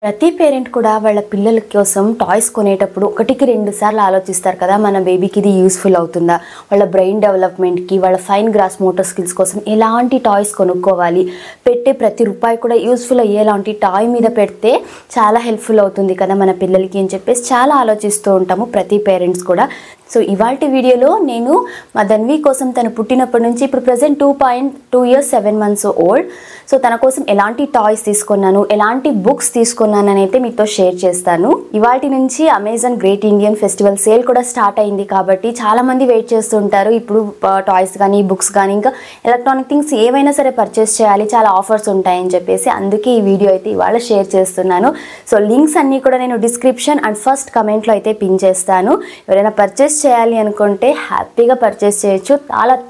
ప్రతి పేరెంట్ కూడా వాళ్ళ పిల్లల కోసం టాయ్స్ కొనేటప్పుడు ఒకటికి రెండు సార్లు ఆలోచిస్తారు కదా, మన బేబీకి ఇది యూస్ఫుల్ అవుతుందా, వాళ్ళ బ్రెయిన్ డెవలప్మెంట్కి, వాళ్ళ ఫైన్ గ్రాస్ మోటార్ స్కిల్స్ కోసం ఎలాంటి టాయ్స్ కొనుక్కోవాలి, పెట్టే ప్రతి రూపాయి కూడా యూస్ఫుల్ అయ్యేలాంటి టాయ్ మీద పెడితే చాలా హెల్ప్ఫుల్ అవుతుంది కదా మన పిల్లలకి అని చెప్పేసి చాలా ఆలోచిస్తూ ఉంటాము ప్రతి పేరెంట్స్ కూడా. సో ఇవాల్టి వీడియోలో నేను మా ధన్వి కోసం తను పుట్టినప్పటి నుంచి ఇప్పుడు present 2 years 7 months old. So తన కోసం ఎలాంటి టాయ్స్ తీసుకున్నాను, ఎలాంటి బుక్స్ తీసుకున్నాను అని అయితే మీతో షేర్ చేస్తాను. ఇవాల్టి నుంచి Amazon great Indian festival sale కూడా స్టార్ట్ అయింది కాబట్టి చాలామంది వెయిట్ చేస్తుంటారు. ఇప్పుడు టాయ్స్ కానీ బుక్స్ కానీ ఇంకా ఎలక్ట్రానిక్ థింగ్స్ ఏవైనా సరే పర్చేస్ చేయాలి, చాలా ఆఫర్స్ ఉంటాయని చెప్పేసి అందుకే ఈ వీడియో అయితే ఇవాళ షేర్ చేస్తున్నాను. సో లింక్స్ అన్నీ కూడా నేను డిస్క్రిప్షన్ అండ్ ఫస్ట్ కమెంట్లో అయితే పిన్ చేస్తాను. ఎవరైనా పర్చేస్ చేయాలి అనుకుంటే హ్యాపీగా పర్చేస్ చేయొచ్చు.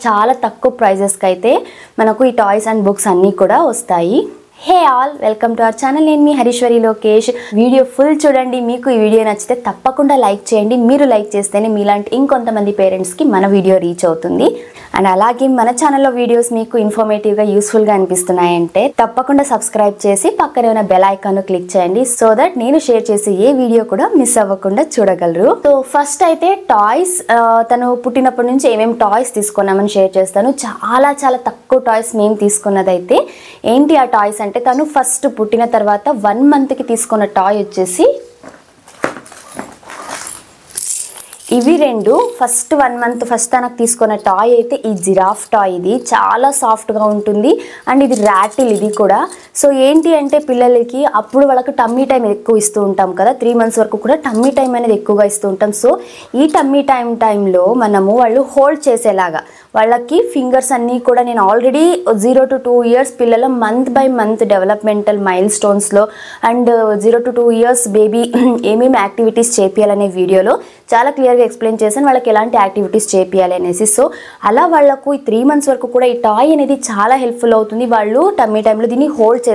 చాలా తక్కువ ప్రైజెస్కి అయితే మనకు ఈ టాయ్స్ అండ్ బుక్స్ అన్నీ కూడా వస్తాయి. Hey all, welcome to our channel. నేను మీ హరీశ్వరి లోకేష్. వీడియో ఫుల్ చూడండి. మీకు ఈ వీడియో నచ్చితే తప్పకుండా లైక్ చేయండి. మీరు లైక్ చేస్తేనే మీలాంటి ఇంకొంతమంది పేరెంట్స్కి మన వీడియో రీచ్ అవుతుంది. అండ్ అలాగే మన ఛానల్లో వీడియోస్ మీకు ఇన్ఫర్మేటివ్గా యూస్ఫుల్గా అనిపిస్తున్నాయంటే తప్పకుండా సబ్స్క్రైబ్ చేసి పక్కనే ఉన్న బెల్ ఐకాన్ క్లిక్ చేయండి. సో దట్ నేను షేర్ చేసే ఏ వీడియో కూడా మిస్ అవ్వకుండా చూడగలరు. సో ఫస్ట్ అయితే టాయ్స్, తను పుట్టినప్పటి నుంచి ఏమేమి టాయ్స్ తీసుకున్నామని షేర్ చేస్తాను. చాలా తక్కువ టాయ్స్ మేము తీసుకున్నదైతే ఏంటి ఆ టాయ్స్ అంటే, తను ఫస్ట్ పుట్టిన తర్వాత 1 monthకి తీసుకున్న టాయ్ వచ్చేసి ఇవి రెండు. ఫస్ట్ 1 month ఫస్ట్ తనకు తీసుకున్న టాయ్ అయితే ఈ జిరాఫ్ టాయ్. ఇది చాలా సాఫ్ట్గా ఉంటుంది అండ్ ఇది ర్యాటిల్ ఇది కూడా. సో ఏంటి అంటే పిల్లలకి అప్పుడు వాళ్ళకి టమ్మీ టైం ఎక్కువ ఇస్తూ ఉంటాం కదా, 3 months వరకు కూడా టమ్మీ టైం అనేది ఎక్కువగా ఇస్తూ ఉంటాం. సో ఈ టమ్మీ టైంలో మనము వాళ్ళు హోల్డ్ చేసేలాగా వాళ్ళకి ఫింగర్స్ అన్నీ కూడా నేను ఆల్రెడీ 0 to 2 years పిల్లల month by month developmental mile స్టోన్స్లో అండ్ 0 to 2 years బేబీ ఏమేమి యాక్టివిటీస్ చేపియాలనే వీడియోలో చాలా క్లియర్గా ఎక్స్ప్లెయిన్ చేశాను వాళ్ళకి ఎలాంటి యాక్టివిటీస్ చేపియాలి అనేసి. సో అలా వాళ్ళకు ఈ 3 months వరకు కూడా ఈ టాయ్ అనేది చాలా హెల్ప్ఫుల్ అవుతుంది. వాళ్ళు టమ్మీ టైంలో దీన్ని హోల్డ్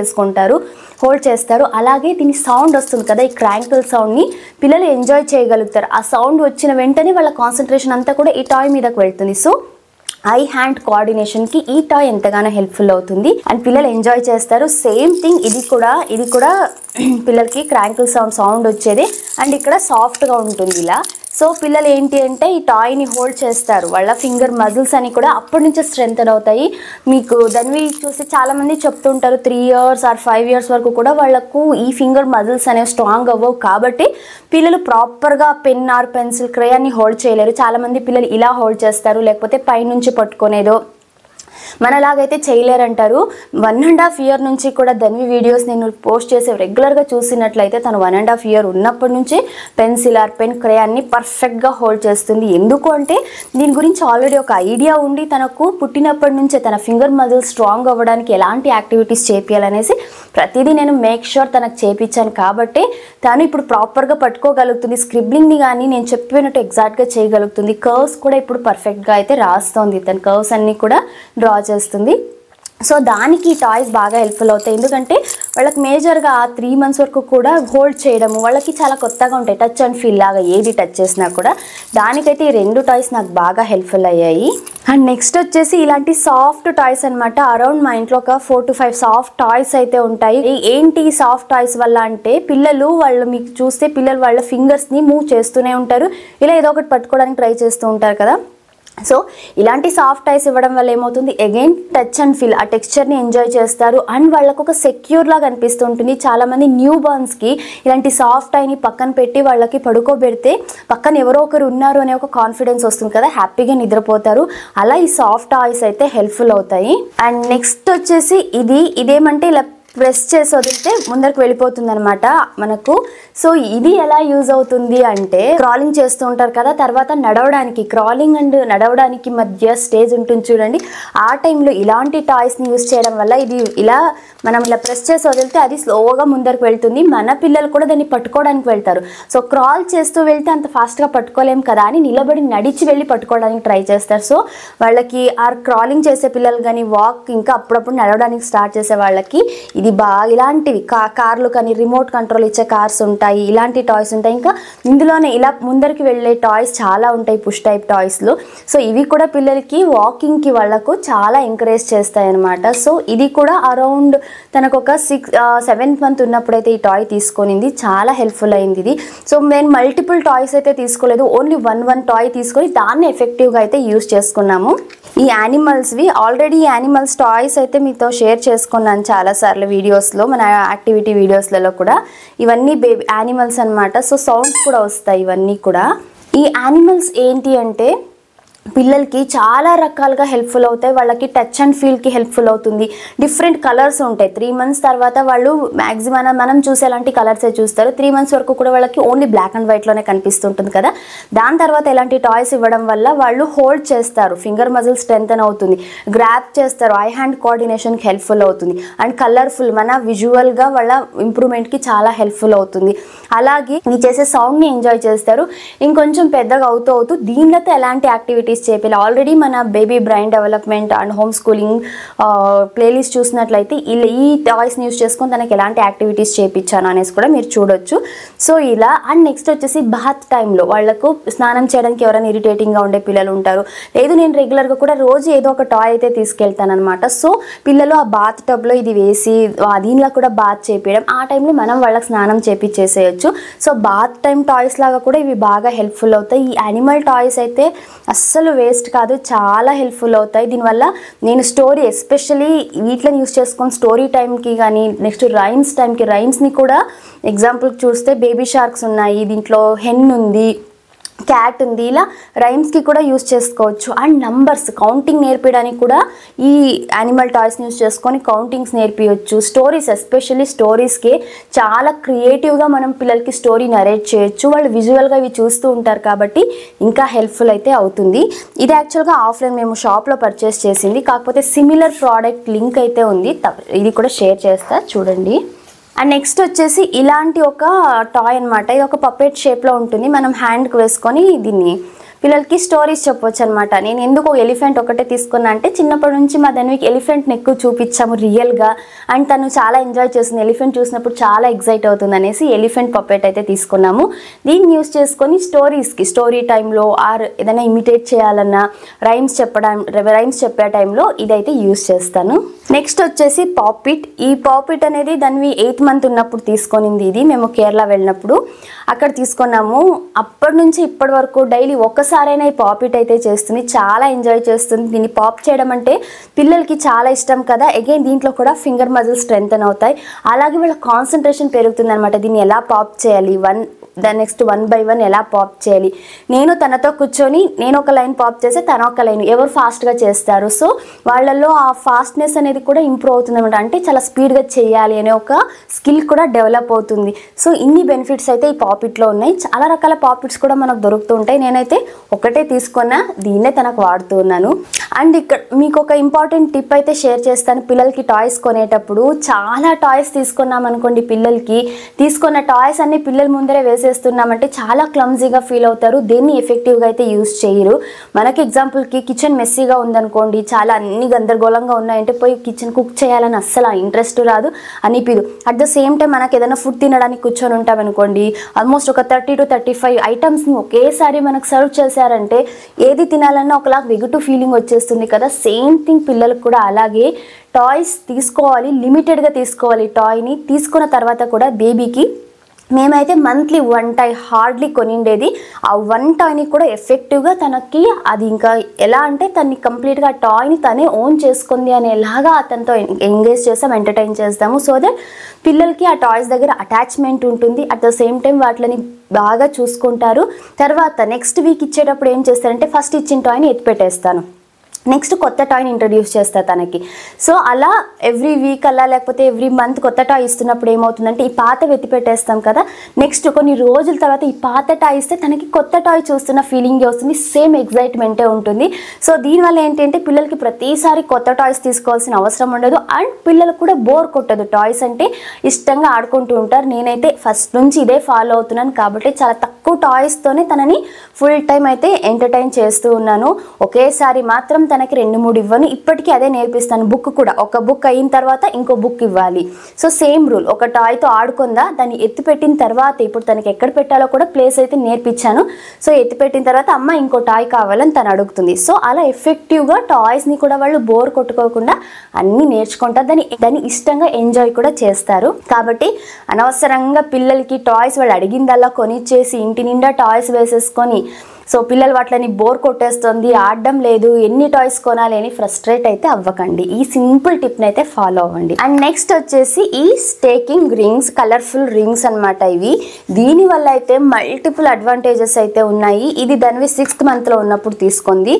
చేస్తారు. అలాగే దీని సౌండ్ వస్తుంది కదా, ఈ క్రాంకిల్ సౌండ్ని పిల్లలు ఎంజాయ్ చేయగలుగుతారు. ఆ సౌండ్ వచ్చిన వెంటనే వాళ్ళ కాన్సన్ట్రేషన్ అంతా కూడా ఈ టాయ్ మీదకి వెళ్తుంది. సో ఐ హ్యాండ్ కోఆర్డినేషన్కి ఈ టాయ్ ఎంతగానో హెల్ప్ఫుల్ అవుతుంది అండ్ పిల్లలు ఎంజాయ్ చేస్తారు. సేమ్ థింగ్ ఇది కూడా పిల్లలకి క్రాంకిల్ సౌండ్ వచ్చేది అండ్ ఇక్కడ సాఫ్ట్గా ఉంటుంది ఇలా. సో పిల్లలు ఏంటి అంటే ఈ టాయ్ని హోల్డ్ చేస్తారు. వాళ్ళ ఫింగర్ మజిల్స్ అని కూడా అప్పటి నుంచే స్ట్రెంగ్తన్ అవుతాయి. మీకు ధన్వి చూస్తే చాలామంది చెప్తుంటారు 3 years or 5 years వరకు కూడా వాళ్ళకు ఈ ఫింగర్ మజిల్స్ అనేవి స్ట్రాంగ్ అవ్వవు కాబట్టి పిల్లలు ప్రాపర్గా పెన్ ఆర్ పెన్సిల్ క్రేయాన్ని హోల్డ్ చేయలేరు. చాలామంది పిల్లలు ఇలా హోల్డ్ చేస్తారు, లేకపోతే పైనుంచి పట్టుకునేదో మనలాగైతే చేయలేరంటారు. 1.5 year నుంచి కూడా ధన్వి వీడియోస్ నేను పోస్ట్ చేసే రెగ్యులర్గా చూసినట్లయితే తను 1.5 year ఉన్నప్పటి నుంచి పెన్సిల్ ఆర్ పెన్ క్రేయాన్ని పర్ఫెక్ట్గా హోల్డ్ చేస్తుంది. ఎందుకు అంటే దీని గురించి ఆల్రెడీ ఒక ఐడియా ఉండి తనకు పుట్టినప్పటి నుంచే తన ఫింగర్ మజిల్ స్ట్రాంగ్ అవ్వడానికి ఎలాంటి యాక్టివిటీస్ చేపియాలనేసి ప్రతిదీ నేను మేక్ షూర్ తనకు చేపించాను కాబట్టి తను ఇప్పుడు ప్రాపర్గా పట్టుకోగలుగుతుంది. స్క్రిబ్లింగ్ని కానీ నేను చెప్పినట్టు ఎగ్జాక్ట్గా చేయగలుగుతుంది. కర్వ్స్ కూడా ఇప్పుడు పర్ఫెక్ట్గా అయితే రాస్తుంది. తన కర్వ్స్ అన్నీ కూడా డ్రా చేస్తుంది. సో దానికి ఈ టాయ్స్ బాగా హెల్ప్ఫుల్ అవుతాయి. ఎందుకంటే వాళ్ళకి మేజర్గా 3 months వరకు కూడా హోల్డ్ చేయడము వాళ్ళకి చాలా కొత్తగా ఉంటాయి. టచ్ అండ్ ఫీల్ లాగా ఏది టచ్ చేసినా కూడా దానికైతే ఈ 2 టాయ్స్ నాకు బాగా హెల్ప్ఫుల్ అయ్యాయి. అండ్ నెక్స్ట్ వచ్చేసి ఇలాంటి సాఫ్ట్ టాయ్స్ అనమాట. అరౌండ్ మా ఇంట్లో ఒక 4 to 5 సాఫ్ట్ టాయ్స్ అయితే ఉంటాయి. ఏంటి సాఫ్ట్ టాయ్స్ వల్ల అంటే వాళ్ళు మీకు చూస్తే పిల్లలు వాళ్ళ ఫింగర్స్ని మూవ్ చేస్తూనే ఉంటారు, ఇలా ఏదో ఒకటి పట్టుకోవడానికి ట్రై చేస్తూ ఉంటారు కదా. సో ఇలాంటి సాఫ్ట్ టాయ్స్ ఇవ్వడం వల్ల ఏమవుతుంది, అగైన్ టచ్ అండ్ ఫీల్ ఆ టెక్స్చర్ని ఎంజాయ్ చేస్తారు అండ్ వాళ్ళకు ఒక సెక్యూర్ లాగా అనిపిస్తుంటుంది. చాలామంది న్యూ బర్న్స్కి ఇలాంటి సాఫ్ట్ టాయ్ని పక్కన పెట్టి వాళ్ళకి పడుకోబెడితే పక్కన ఎవరో ఒకరు ఉన్నారు అనే ఒక కాన్ఫిడెన్స్ వస్తుంది కదా, హ్యాపీగా నిద్రపోతారు. అలా ఈ సాఫ్ట్ టాయ్స్ అయితే హెల్ప్ఫుల్ అవుతాయి. అండ్ నెక్స్ట్ వచ్చేసి ఇదేమంటే ఇలా ప్రెస్ చేసి వదిలితే ముందరికి వెళ్ళిపోతుంది అనమాట మనకు. సో ఇది ఎలా యూజ్ అవుతుంది అంటే క్రాలింగ్ చేస్తూ ఉంటారు కదా, తర్వాత నడవడానికి క్రాలింగ్ అండ్ నడవడానికి మధ్య స్టేజ్ ఉంటుంది చూడండి, ఆ టైంలో ఇలాంటి టాయ్స్ని యూజ్ చేయడం వల్ల ఇది మనం ఇలా ప్రెస్ చేసి వదిలితే అది స్లోగా ముందరికి వెళ్తుంది. మన పిల్లలు కూడా దాన్ని పట్టుకోవడానికి వెళ్తారు. సో క్రాల్ చేస్తూ వెళ్తే అంత ఫాస్ట్గా పట్టుకోలేం కదా అని నిలబడి నడిచి వెళ్ళి పట్టుకోవడానికి ట్రై చేస్తారు. సో వాళ్ళకి ఆ క్రాలింగ్ చేసే పిల్లలు కానీ వాక్ ఇంకా అప్పుడప్పుడు నడవడానికి స్టార్ట్ చేసే వాళ్ళకి ఇది ఇది బాగా ఇలాంటివి కార్లు కానీ రిమోట్ కంట్రోల్ ఇచ్చే కార్స్ ఉంటాయి, ఇలాంటి టాయ్స్ ఉంటాయి. ఇంకా ఇందులోనే ఇలా ముందరికి వెళ్ళే టాయ్స్ చాలా ఉంటాయి పుష్ టైప్ టాయ్స్లో. సో ఇవి కూడా పిల్లలకి వాకింగ్కి వాళ్ళకు చాలా ఎంకరేజ్ చేస్తాయి అన్నమాట. సో ఇది కూడా అరౌండ్ తనకు ఒక 7th month ఉన్నప్పుడైతే ఈ టాయ్ తీసుకొనింది, చాలా హెల్ప్ఫుల్ అయింది ఇది. సో నేను మల్టిపుల్ టాయ్స్ అయితే తీసుకోలేదు, ఓన్లీ వన్ టాయ్ తీసుకొని దాన్ని ఎఫెక్టివ్గా అయితే యూస్ చేసుకున్నాము. ఈ యానిమల్స్వి ఆల్రెడీ యానిమల్స్ టాయ్స్ అయితే మీతో షేర్ చేసుకున్నాను చాలాసార్లు వీడియోస్లో, మన యాక్టివిటీ వీడియోస్లలో కూడా. ఇవన్నీ బేబీ యానిమల్స్ అనమాట. సో సౌండ్స్ కూడా వస్తాయి ఇవన్నీ కూడా. ఈ యానిమల్స్ ఏంటి అంటే పిల్లలకి చాలా రకాలుగా హెల్ప్ఫుల్ అవుతాయి. వాళ్ళకి టచ్ అండ్ ఫీల్కి హెల్ప్ఫుల్ అవుతుంది. డిఫరెంట్ కలర్స్ ఉంటాయి. 3 months తర్వాత వాళ్ళు మ్యాక్సిమం మనం చూసే ఎలాంటి కలర్సే చూస్తారు. 3 months వరకు కూడా వాళ్ళకి ఓన్లీ బ్లాక్ అండ్ వైట్లోనే కనిపిస్తుంటుంది కదా. దాని తర్వాత ఎలాంటి టాయ్స్ ఇవ్వడం వల్ల వాళ్ళు హోల్డ్ చేస్తారు, ఫింగర్ మజిల్ స్ట్రెంథన్ అవుతుంది, గ్రాప్ చేస్తారు, ఐ హ్యాండ్ కోఆర్డినేషన్కి హెల్ప్ఫుల్ అవుతుంది. అండ్ కలర్ఫుల్ మన విజువల్గా వాళ్ళ ఇంప్రూవ్మెంట్కి చాలా హెల్ప్ఫుల్ అవుతుంది. అలాగే ఇది చేసే సౌండ్ని ఎంజాయ్ చేస్తారు. ఇంకొంచెం పెద్దగా అవుతూ దీనిలో ఎలాంటి యాక్టివిటీస్ చేయాలి. ఆల్రెడీ మన baby brain development and home schooling playlist చూసినట్లయితే ఈ టాయ్స్ని యూస్ చేసుకొని తనకి ఎలాంటి యాక్టివిటీస్ చేయించాను అనేసి కూడా మీరు చూడొచ్చు. సో ఇలా. అండ్ నెక్స్ట్ వచ్చేసి బాత్ టైంలో వాళ్ళకు స్నానం చేయడానికి ఎవరైనా ఇరిటేటింగ్గా ఉండే పిల్లలు ఉంటారు. లేదు నేను రెగ్యులర్గా కూడా రోజు ఏదో ఒక టాయ్ అయితే తీసుకెళ్తాను అనమాట. సో పిల్లలు ఆ బాత్ టబ్లో ఇది వేసి దీనిలో కూడా బాత్ చేపించడం, ఆ టైంలో మనం వాళ్ళకి స్నానం చేపించేసేయచ్చు. సో బాత్ టైం టాయ్స్ లాగా కూడా ఇవి బాగా హెల్ప్ఫుల్ అవుతాయి. ఈ యానిమల్ టాయ్స్ అయితే అస్సలు వేస్ట్ కాదు, చాలా హెల్ప్ఫుల్ అవుతాయి. దీనివల్ల నేను స్టోరీ ఎస్పెషలీ వీటిని యూస్ చేసుకొని స్టోరీ టైంకి కానీ నెక్స్ట్ రైమ్స్ టైంకి రైమ్స్ని కూడా ఎగ్జాంపుల్ చూస్తే బేబీ షార్క్స్ ఉన్నాయి, దీంట్లో హెన్ ఉంది, క్యాట్ ఉంది, ఇలా రైమ్స్కి కూడా యూస్ చేసుకోవచ్చు. అండ్ నంబర్స్ కౌంటింగ్ నేర్పించడానికి కూడా ఈ యానిమల్ టాయ్స్ని యూస్ చేసుకొని కౌంటింగ్స్ నేర్పించవచ్చు. స్టోరీస్ ఎస్పెషల్లీ స్టోరీస్కి చాలా క్రియేటివ్గా మనం పిల్లలకి స్టోరీ నరేట్ చేయొచ్చు. వాళ్ళు విజువల్గా ఇవి చూస్తూ ఉంటారు కాబట్టి ఇంకా హెల్ప్ఫుల్ అయితే అవుతుంది. ఇది యాక్చువల్గా ఆఫ్లైన్ మేము షాప్లో పర్చేస్ చేసింది, కాకపోతే సిమిలర్ ప్రోడక్ట్ లింక్ అయితే ఉంది, ఇది కూడా షేర్ చేస్తా చూడండి. అండ్ నెక్స్ట్ వచ్చేసి ఇలాంటి ఒక టాయ్ అనమాట. ఇది ఒక పపెట్ షేప్లో ఉంటుంది. మనం హ్యాండ్కి వేసుకొని దీన్ని పిల్లలకి స్టోరీస్ చెప్పొచ్చు అనమాట. నేను ఎందుకు ఎలిఫెంట్ ఒకటే తీసుకున్నా అంటే చిన్నప్పటి నుంచి మా ధన్వికి ఎలిఫెంట్ని ఎక్కువ చూపించాము రియల్గా. అండ్ తను చాలా ఎంజాయ్ చేస్తుంది, ఎలిఫెంట్ చూసినప్పుడు చాలా ఎగ్జైట్ అవుతుంది అనేసి ఎలిఫెంట్ పపెట్ అయితే తీసుకున్నాము. దీన్ని యూస్ చేసుకొని స్టోరీస్కి స్టోరీ టైంలో ఆర్ ఏదైనా ఇమిటేట్ చేయాలన్నా రైమ్స్ చెప్పే టైంలో ఇదైతే యూస్ చేస్తాను. నెక్స్ట్ వచ్చేసి పాపిట్. ఈ పాపిట్ అనేది ధన్వి 8th month ఉన్నప్పుడు తీసుకొనింది. ఇది మేము కేరళ వెళ్ళినప్పుడు అక్కడ తీసుకున్నాము. అప్పటి నుంచి ఇప్పటి వరకు డైలీ ఒక్కసారైనా ఈ పాపిట్ అయితే చేస్తుంది, చాలా ఎంజాయ్ చేస్తుంది. దీన్ని పాప్ చేయడం అంటే పిల్లలకి చాలా ఇష్టం కదా. అగైన్ దీంట్లో కూడా ఫింగర్ మజిల్ స్ట్రెంథన్ అవుతాయి, అలాగే వీళ్ళ కాన్సన్ట్రేషన్ పెరుగుతుంది అనమాట. దీన్ని ఎలా పాప్ చేయాలి, నెక్స్ట్ 1 by 1 ఎలా పాప్ చేయాలి. నేను తనతో కూర్చొని నేను ఒక లైన్ పాప్ చేస్తే తన ఒక లైన్, ఎవరు ఫాస్ట్గా చేస్తారు. సో వాళ్ళల్లో ఆ ఫాస్ట్నెస్ అనేది కూడా ఇంప్రూవ్ అవుతుంది అనమాట. అంటే చాలా స్పీడ్గా చేయాలి అనే ఒక స్కిల్ కూడా డెవలప్ అవుతుంది. సో ఇన్ని బెనిఫిట్స్ అయితే ఈ పాపిట్లో ఉన్నాయి. చాలా రకాల పాపిట్స్ కూడా మనకు దొరుకుతూ ఉంటాయి. నేనైతే ఒకటే తీసుకున్నా, దీన్నే తనకు వాడుతూ ఉన్నాను. అండ్ ఇక్కడ మీకు ఒక ఇంపార్టెంట్ టిప్ అయితే షేర్ చేస్తాను. పిల్లలకి టాయ్స్ కొనేటప్పుడు చాలా టాయ్స్ తీసుకున్నాం అనుకోండి, పిల్లలకి తీసుకున్న టాయ్స్ అన్ని పిల్లల ముందరే వేసేస్తున్నామంటే చాలా క్లమ్జీగా ఫీల్ అవుతారు, దేన్ని ఎఫెక్టివ్గా అయితే యూస్ చేయరు. మనకి ఎగ్జాంపుల్కి కిచెన్ మెస్సీగా ఉందనుకోండి, చాలా అన్ని గందరగోళంగా ఉన్నాయంటే పోయి కిచెన్ కుక్ చేయాలని అస్సలు ఇంట్రెస్ట్ రాదు, అనిపిదు. అట్ ద సేమ్ టైం మనకి ఏదైనా ఫుడ్ తినడానికి కూర్చొని ఉంటాం అనుకోండి, ఆల్మోస్ట్ ఒక 30 to 35 ఐటమ్స్ని ఒకేసారి మనకు సర్వ్ చేశారంటే ఏది తినాలన్నా ఒకలాగా వెగుటు ఫీలింగ్ వచ్చేస్తుంది కదా. సేమ్ థింగ్ పిల్లలకు కూడా అలాగే టాయ్స్ తీసుకోవాలి, లిమిటెడ్గా తీసుకోవాలి. టాయ్ని తీసుకున్న తర్వాత కూడా బేబీకి మేమైతే మంత్లీ 1 toy హార్డ్లీ కొనిండేది. ఆ 1 toyని కూడా ఎఫెక్టివ్గా తనకి అది ఇంకా ఎలా అంటే తనని కంప్లీట్గా ఆ టాయ్ని తనే ఓన్ చేసుకుంది అనేలాగా అతనితో ఎంగేజ్ చేస్తాం, ఎంటర్టైన్ చేస్తాము. సో దట్ పిల్లలకి ఆ టాయ్స్ దగ్గర అటాచ్మెంట్ ఉంటుంది. అట్ ద సేమ్ టైం వాటిని బాగా చూసుకుంటారు. తర్వాత నెక్స్ట్ వీక్ ఇచ్చేటప్పుడు ఏం చేస్తారంటే ఫస్ట్ ఇచ్చిన టాయ్ని ఎత్తిపెట్టేస్తాను, నెక్స్ట్ కొత్త టాయ్ని ఇంట్రడ్యూస్ చేస్తా తనకి. సో అలా ఎవ్రీ వీక్ అలా లేకపోతే ఎవ్రీ మంత్ కొత్త టాయ్ ఇస్తున్నప్పుడు ఏమవుతుందంటే ఈ పాత వెతి పెట్టేస్తాం కదా, నెక్స్ట్ కొన్ని రోజుల తర్వాత ఈ పాత టాయ్ ఇస్తే తనకి కొత్త టాయ్ చూస్తున్న ఫీలింగే వస్తుంది, సేమ్ ఎగ్జైట్మెంటే ఉంటుంది. సో దీనివల్ల ఏంటంటే పిల్లలకి ప్రతిసారి కొత్త టాయ్స్ తీసుకోవాల్సిన అవసరం ఉండదు. అండ్ పిల్లలకు కూడా బోర్ కొట్టదు, టాయ్స్ అంటే ఇష్టంగా ఆడుకుంటూ ఉంటారు. నేనైతే ఫస్ట్ నుంచి ఇదే ఫాలో అవుతున్నాను కాబట్టి చాలా తక్కువ టాయ్స్తోనే తనని ఫుల్ టైం అయితే ఎంటర్టైన్ చేస్తూ ఉన్నాను. ఒకేసారి మాత్రం తనకి 2-3 ఇవ్వను, ఇప్పటికీ అదే నేర్పిస్తాను. బుక్ కూడా ఒక బుక్ అయిన తర్వాత ఇంకో బుక్ ఇవ్వాలి. సో సేమ్ రూల్, ఒక టాయ్తో ఆడుకుందా దాన్ని ఎత్తిపెట్టిన తర్వాత ఇప్పుడు తనకి ఎక్కడ పెట్టాలో కూడా ప్లేస్ అయితే నేర్పించాను. సో ఎత్తిపెట్టిన తర్వాత అమ్మ ఇంకో టాయ్ కావాలని తను అడుగుతుంది. సో అలా ఎఫెక్టివ్గా టాయ్స్ని కూడా వాళ్ళు బోర్ కొట్టుకోకుండా అన్నీ నేర్చుకుంటారు, దాన్ని ఇష్టంగా ఎంజాయ్ కూడా చేస్తారు. కాబట్టి అనవసరంగా పిల్లలకి టాయ్స్ వాళ్ళు అడిగిందల్లా కొనిచ్చేసి ఇంటి నిండా టాయ్స్ వేసేసుకొని సో పిల్లలు వాటిని బోర్ కొట్టేస్తుంది, ఆడడం లేదు, ఎన్ని టాయ్స్ కొనాలి అని ఫ్రస్ట్రేట్ అయితే అవ్వకండి. ఈ సింపుల్ టిప్ని అయితే ఫాలో అవ్వండి. అండ్ నెక్స్ట్ వచ్చేసి ఈ స్టేకింగ్ రింగ్స్, కలర్ఫుల్ రింగ్స్ అనమాట ఇవి. దీనివల్ల అయితే మల్టిపుల్ అడ్వాంటేజెస్ అయితే ఉన్నాయి. ఇది దానివి 6th మంత్లో ఉన్నప్పుడు తీసుకుంది.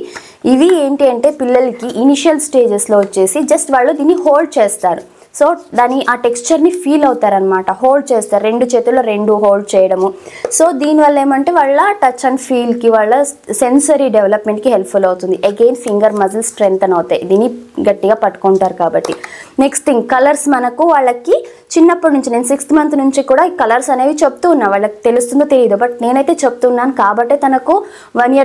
ఇవి ఏంటి అంటే పిల్లలకి ఇనిషియల్ స్టేజెస్లో వచ్చేసి జస్ట్ వాళ్ళు దీన్ని హోల్డ్ చేస్తారు. సో దాని ఆ టెక్స్చర్ని ఫీల్ అవుతారనమాట, హోల్డ్ చేస్తారు, 2 చేతుల్లో 2 హోల్డ్ చేయడము. సో దీనివల్ల ఏమంటే వాళ్ళ టచ్ అండ్ ఫీల్కి, వాళ్ళ సెన్సరీ డెవలప్మెంట్కి హెల్ప్ఫుల్ అవుతుంది. అగైన్ ఫింగర్ మజిల్ స్ట్రెంగ్తన్ అవుతాయి దీన్ని గట్టిగా పట్టుకుంటారు కాబట్టి. నెక్స్ట్ థింగ్, కలర్స్ మనకు వాళ్ళకి చిన్నప్పటి నుంచి, నేను 6th మంత్ నుంచి కూడా ఈ కలర్స్ అనేవి చెప్తూ ఉన్నా. వాళ్ళకి తెలుస్తుందో తెలియదు, బట్ నేనైతే చెప్తున్నాను కాబట్టి తనకు 1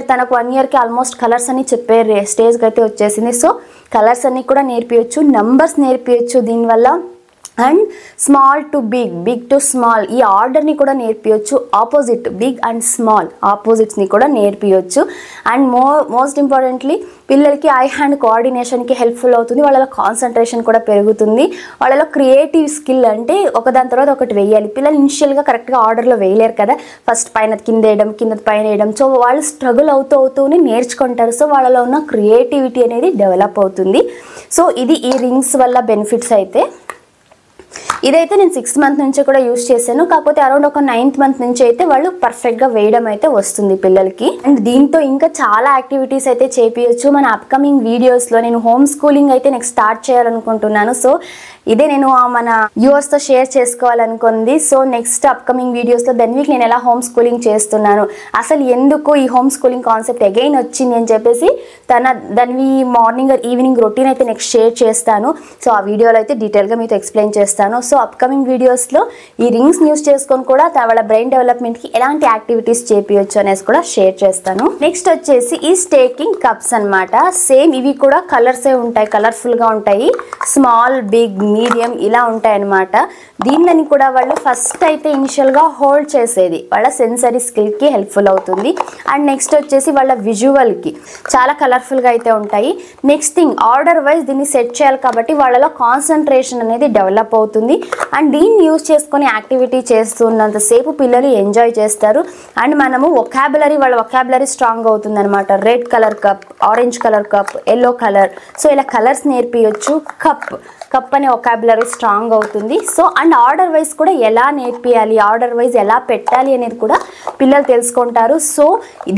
ఇయర్కి ఆల్మోస్ట్ కలర్స్ అని చెప్పే స్టేజ్కి అయితే వచ్చేసింది. సో కలర్స్ అన్ని కూడా నేర్పించచ్చు, నంబర్స్ నేర్పించచ్చు దీనివల్ల. And small to big, big to small ఈ ఆర్డర్ని కూడా నేర్పించచ్చు. ఆపోజిట్, బిగ్ అండ్ స్మాల్ ఆపోజిట్స్ని కూడా నేర్పించచ్చు. అండ్ మోస్ట్ ఇంపార్టెంట్లీ పిల్లలకి ఐ హ్యాండ్ కోఆర్డినేషన్కి హెల్ప్ఫుల్ అవుతుంది. వాళ్ళలో కాన్సన్ట్రేషన్ కూడా పెరుగుతుంది. వాళ్ళలో క్రియేటివ్ స్కిల్, అంటే ఒకదాని తర్వాత ఒకటి వేయాలి. పిల్లలు ఇనిషియల్గా కరెక్ట్గా ఆర్డర్లో వేయలేరు కదా, ఫస్ట్ పైన కింద వేయడం, కింద పైన వేయడం. సో వాళ్ళు స్ట్రగుల్ అవుతూనే నేర్చుకుంటారు. సో వాళ్ళలో ఉన్న క్రియేటివిటీ అనేది డెవలప్ అవుతుంది. సో ఇది ఈ రింగ్స్ వల్ల బెనిఫిట్స్ అయితే. ఇదైతే నేను 6th మంత్ నుంచి కూడా యూజ్ చేశాను, కాకపోతే అరౌండ్ ఒక 9th మంత్ నుంచి అయితే వాళ్ళు పర్ఫెక్ట్గా వేయడం అయితే వస్తుంది పిల్లలకి. అండ్ దీంతో ఇంకా చాలా యాక్టివిటీస్ అయితే చేపించచ్చు. మన అప్కమింగ్ వీడియోస్లో నేను హోమ్ స్కూలింగ్ అయితే నెక్స్ట్ స్టార్ట్ చేయాలనుకుంటున్నాను. సో ఇదే నేను మన వ్యూవర్స్తో షేర్ చేసుకోవాలనుకుంది. సో నెక్స్ట్ అప్కమింగ్ వీడియోస్లో వీక్ నేను ఎలా హోమ్ స్కూలింగ్ చేస్తున్నాను, అసలు ఎందుకు ఈ హోమ్ స్కూలింగ్ కాన్సెప్ట్ అగైన్ వచ్చింది అని చెప్పేసి దాని మార్నింగ్ ఈవినింగ్ రొటీన్ అయితే నెక్స్ట్ షేర్ చేస్తాను. సో ఆ వీడియోలో అయితే డీటెయిల్గా మీతో ఎక్స్ప్లెయిన్ చేస్తాను. సో అప్కమింగ్ వీడియోస్లో ఈ రింగ్స్ యూస్ చేసుకొని కూడా వాళ్ళ బ్రెయిన్ డెవలప్మెంట్కి ఎలాంటి యాక్టివిటీస్ చేపించచ్చు అనేసి కూడా షేర్ చేస్తాను. నెక్స్ట్ వచ్చేసి ఈ స్టేకింగ్ కప్స్ అనమాట. సేమ్ ఇవి కూడా కలర్సే ఉంటాయి, కలర్ఫుల్గా ఉంటాయి. స్మాల్, బిగ్, మీడియం ఇలా ఉంటాయి అన్నమాట. దీనిని కూడా వాళ్ళు ఫస్ట్ అయితే ఇనిషియల్గా హోల్డ్ చేసేది వాళ్ళ సెన్సరీ స్కిల్కి హెల్ప్ఫుల్ అవుతుంది. అండ్ నెక్స్ట్ వచ్చేసి వాళ్ళ విజువల్కి చాలా కలర్ఫుల్గా అయితే ఉంటాయి. నెక్స్ట్ థింగ్, ఆర్డర్ వైజ్ దీన్ని సెట్ చేయాలి కాబట్టి వాళ్ళలో కాన్సన్ట్రేషన్ అనేది డెవలప్ అవుతుంది. అండ్ దీన్ని యూజ్ చేసుకొని యాక్టివిటీ చేస్తున్నంతసేపు పిల్లలు ఎంజాయ్ చేస్తారు. అండ్ మనము వాళ్ళ వొకాబులరీ స్ట్రాంగ్ అవుతుంది అనమాట. Red colour cup, orange colour cup, yellow colour, so ఇలా కలర్స్ నేర్పించచ్చు. కప్ అనే వొకాబులరీ స్ట్రాంగ్ అవుతుంది. సో అండ్ ఆర్డర్ వైజ్ కూడా ఎలా నేర్పియాలి, ఆర్డర్ వైజ్ ఎలా పెట్టాలి అనేది కూడా పిల్లలు తెలుసుకుంటారు. సో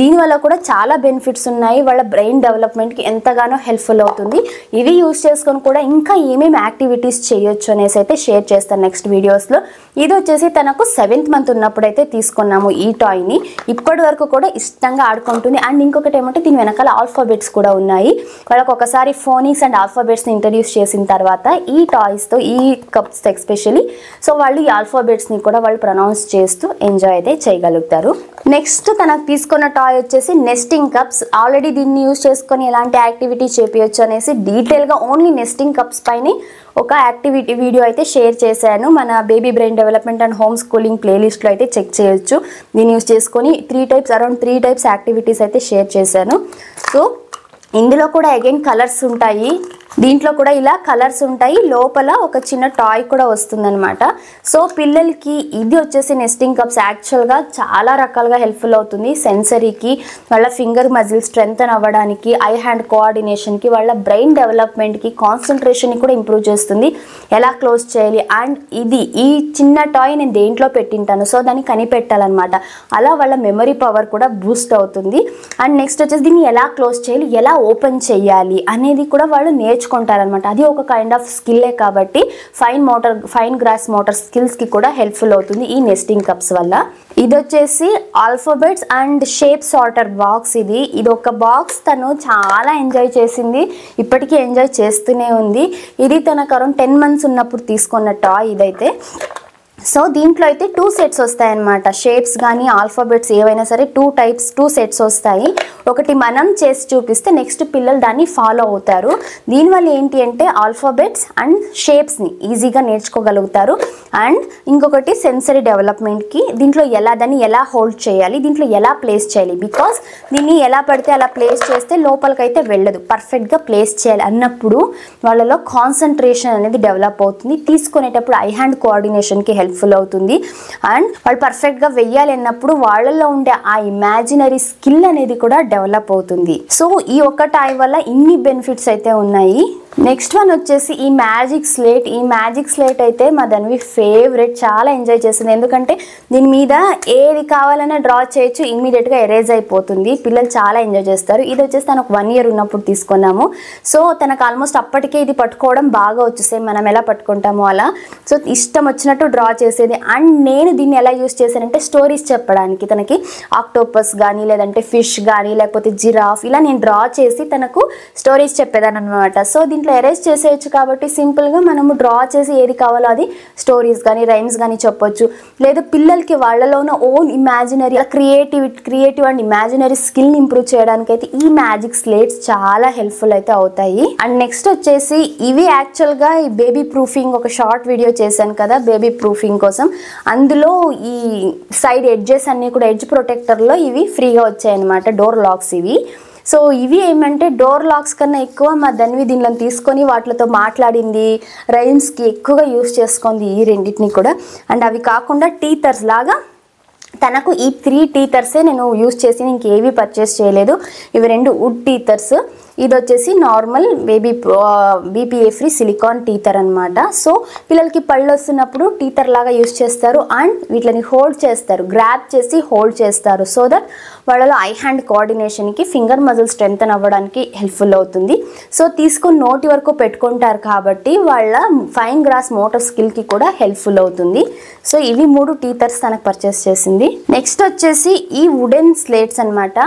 దీనివల్ల కూడా చాలా బెనిఫిట్స్ ఉన్నాయి, వాళ్ళ బ్రెయిన్ డెవలప్మెంట్కి ఎంతగానో హెల్ప్ఫుల్ అవుతుంది. ఇవి యూజ్ చేసుకొని కూడా ఇంకా ఏమేమి యాక్టివిటీస్ చేయొచ్చు అనేసి అయితే షేర్ చేస్తాను నెక్స్ట్ వీడియోస్లో. ఇది వచ్చేసి తనకు 7th మంత్ ఉన్నప్పుడు అయితే తీసుకున్నాము ఈ టాయ్ని. ఇప్పటి వరకు కూడా ఇష్టంగా ఆడుకుంటుంది. అండ్ ఇంకొకటి ఏమంటే దీని వెనకాల ఆల్ఫాబెట్స్ కూడా ఉన్నాయి. వాళ్ళకు ఒకసారి ఫోనిక్స్ అండ్ ఆల్ఫాబెట్స్ని ఇంట్రడ్యూస్ చేసిన తర్వాత ఈ టాయ్స్తో, ఈ కప్స్తో ఎస్పెషల్లీ, సో వాళ్ళు ఈ ఆల్ఫాబెట్స్ని కూడా వాళ్ళు ప్రొనౌన్స్ చేస్తూ ఎంజాయ్ అయితే చేయగలుగుతారు. నెక్స్ట్ తనకు తీసుకున్న టాయ్ వచ్చేసి నెస్టింగ్ కప్స్. ఆల్రెడీ దీన్ని యూజ్ చేసుకొని ఎలాంటి యాక్టివిటీ చేపించచ్చు అనేసి డీటెయిల్గా ఓన్లీ నెస్టింగ్ కప్స్ పైన ఒక యాక్టివిటీ వీడియో అయితే షేర్ చేశాను. మన baby brain development and home schooling ప్లేలిస్ట్లో అయితే చెక్ చేయొచ్చు. దీన్ని యూజ్ చేసుకొని అరౌండ్ 3 టైప్స్ యాక్టివిటీస్ అయితే షేర్ చేశాను. సో ఇందులో కూడా అగైన్ కలర్స్ ఉంటాయి, దీంట్లో కూడా ఇలా కలర్స్ ఉంటాయి, లోపల ఒక చిన్న టాయ్ కూడా వస్తుందన్నమాట. సో పిల్లలకి ఇది వచ్చేసి నెస్టింగ్ కప్స్ యాక్చువల్గా చాలా రకాలుగా హెల్ప్ఫుల్ అవుతుంది. సెన్సరీకి, వాళ్ళ ఫింగర్ మజిల్ స్ట్రెంగ్తన్ అవ్వడానికి, ఐ హ్యాండ్ కోఆర్డినేషన్కి, వాళ్ళ బ్రెయిన్ డెవలప్మెంట్కి, కాన్సన్ట్రేషన్ని కూడా ఇంప్రూవ్ చేస్తుంది. ఎలా క్లోజ్ చేయాలి, అండ్ ఈ చిన్న టాయ్ నేను దేంట్లో పెట్టింటాను, సో దాన్ని కనిపెట్టాలన్నమాట. అలా వాళ్ళ మెమరీ పవర్ కూడా బూస్ట్ అవుతుంది. అండ్ నెక్స్ట్ వచ్చేసి దీన్ని ఎలా క్లోజ్ చేయాలి, ఎలా ఓపెన్ చేయాలి అనేది కూడా వాళ్ళు నేర్చుకుంటారనమాట. అది ఒక కైండ్ ఆఫ్ స్కిల్లే కాబట్టి ఫైన్ గ్రాస్ మోటార్ స్కిల్స్కి కూడా హెల్ప్ఫుల్ అవుతుంది ఈ నెస్టింగ్ కప్స్ వల్ల. ఇది వచ్చేసి alphabets and shape sorter box. ఇది ఒక బాక్స్ తను చాలా ఎంజాయ్ చేసింది, ఇప్పటికీ ఎంజాయ్ చేస్తూనే ఉంది. ఇది తనకు అరౌండ్ 10 మంత్స్ ఉన్నప్పుడు తీసుకున్న టాయ్ ఇదైతే. సో దీంట్లో అయితే 2 సెట్స్ వస్తాయన్నమాట. షేప్స్ కానీ ఆల్ఫాబెట్స్ ఏవైనా సరే 2 సెట్స్ వస్తాయి. ఒకటి మనం చేసి చూపిస్తే నెక్స్ట్ పిల్లలు దాన్ని ఫాలో అవుతారు. దీనివల్ల ఏంటి అంటే ఆల్ఫాబెట్స్ అండ్ షేప్స్ని ఈజీగా నేర్చుకోగలుగుతారు. అండ్ ఇంకొకటి సెన్సరీ డెవలప్మెంట్కి దీంట్లో దాన్ని ఎలా హోల్డ్ చేయాలి, దీంట్లో ఎలా ప్లేస్ చేయాలి. బికాస్ దీన్ని ఎలా పడితే అలా ప్లేస్ చేస్తే లోపలికైతే వెళ్ళదు, పర్ఫెక్ట్గా ప్లేస్ చేయాలి అన్నప్పుడు వాళ్ళలో కాన్సన్ట్రేషన్ అనేది డెవలప్ అవుతుంది. తీసుకునేటప్పుడు ఐ హ్యాండ్ కోఆర్డినేషన్కి హెల్ప్ఫుల్ అవుతుంది. అండ్ వాళ్ళు పర్ఫెక్ట్గా వెయ్యాలి అన్నప్పుడు వాళ్ళలో ఉండే ఆ ఇమాజినరీ స్కిల్ అనేది కూడా డెవలప్ అవుతుంది. సో ఈ ఒక్క టాయ్ వల్ల ఇన్ని బెనిఫిట్స్ అయితే ఉన్నాయి. నెక్స్ట్ వన్ వచ్చేసి ఈ మ్యాజిక్ స్లేట్. ఈ మ్యాజిక్ స్లేట్ అయితే మా ధన్వి ఫేవరెట్, చాలా ఎంజాయ్ చేస్తుంది. ఎందుకంటే దీని మీద ఏది కావాలన్నా డ్రా చేయొచ్చు, ఇమ్మీడియట్గా ఎరేజ్ అయిపోతుంది. పిల్లలు చాలా ఎంజాయ్ చేస్తారు. ఇది వచ్చేసి తనకు 1 year ఉన్నప్పుడు తీసుకున్నాము. సో తనకు ఆల్మోస్ట్ అప్పటికే ఇది పట్టుకోవడం బాగా వచ్చు, సేమ్ మనం ఎలా పట్టుకుంటామో అలా. సో ఇష్టం వచ్చినట్టు డ్రా చేసేది. అండ్ నేను దీన్ని ఎలా యూస్ చేశానంటే స్టోరీస్ చెప్పడానికి, తనకి ఆక్టోపస్ కానీ లేదంటే ఫిష్ కానీ లేకపోతే జిరాఫ్ ఇలా నేను డ్రా చేసి తనకు స్టోరీస్ చెప్పేదాన్ని అనమాట. సో దీంట్లో ఎరేజ్ చేసేయచ్చు కాబట్టి సింపుల్గా మనము డ్రా చేసి ఏది కావాలో అది స్టోరీస్ కానీ రైమ్స్ కానీ చెప్పొచ్చు. లేదా పిల్లలకి వాళ్ళలో ఉన్న own imaginary creative and imaginary స్కిల్ని ఇంప్రూవ్ చేయడానికి అయితే ఈ మ్యాజిక్ స్లేట్స్ చాలా హెల్ప్ఫుల్ అయితే అవుతాయి. అండ్ నెక్స్ట్ వచ్చేసి ఇవి యాక్చువల్గా ఈ బేబీ ప్రూఫింగ్ ఒక షార్ట్ వీడియో చేశాను కదా బేబీ ప్రూఫింగ్ కోసం. అందులో ఈ సైడ్ ఎడ్జెస్ అన్నీ కూడా ఎడ్జ్ ప్రొటెక్టర్లో ఇవి ఫ్రీగా వచ్చాయన్నమాట, డోర్ లాక్స్ ఇవి. సో ఇవి ఏమంటే డోర్ లాక్స్ కన్నా ఎక్కువ మా ధన్వి దీనిలో తీసుకొని వాటితో మాట్లాడింది, రైమ్స్కి ఎక్కువగా యూస్ చేసుకుంది ఈ రెండింటిని కూడా. అండ్ అవి కాకుండా టీథర్స్ లాగా తనకు ఈ 3 టీథర్సే నేను యూస్ చేసి ఇంకేవి పర్చేస్ చేయలేదు. ఇవి 2 వుడ్ టీథర్స్, ఇది వచ్చేసి నార్మల్ బీపీఏ ఫ్రీ సిలికాన్ టీథర్ అనమాట. సో పిల్లలకి పళ్ళు వస్తున్నప్పుడు టీథర్ లాగా యూస్ చేస్తారు. అండ్ వీటిని హోల్డ్ చేస్తారు, గ్రాప్ చేసి హోల్డ్ చేస్తారు. సో దట్ వాళ్ళలో ఐ హ్యాండ్ కోఆర్డినేషన్కి ఫింగర్ మజిల్ స్ట్రెంగ్తన్ అవ్వడానికి హెల్ప్ఫుల్ అవుతుంది. సో తీసుకొని నోటి వరకు పెట్టుకుంటారు కాబట్టి వాళ్ళ ఫైన్ గ్రాస్ మోటార్ స్కిల్కి కూడా హెల్ప్ఫుల్ అవుతుంది. సో ఇవి 3 టీథర్స్ తనకు పర్చేస్ చేసింది. నెక్స్ట్ వచ్చేసి ఈ వుడెన్ స్లేట్స్ అనమాట.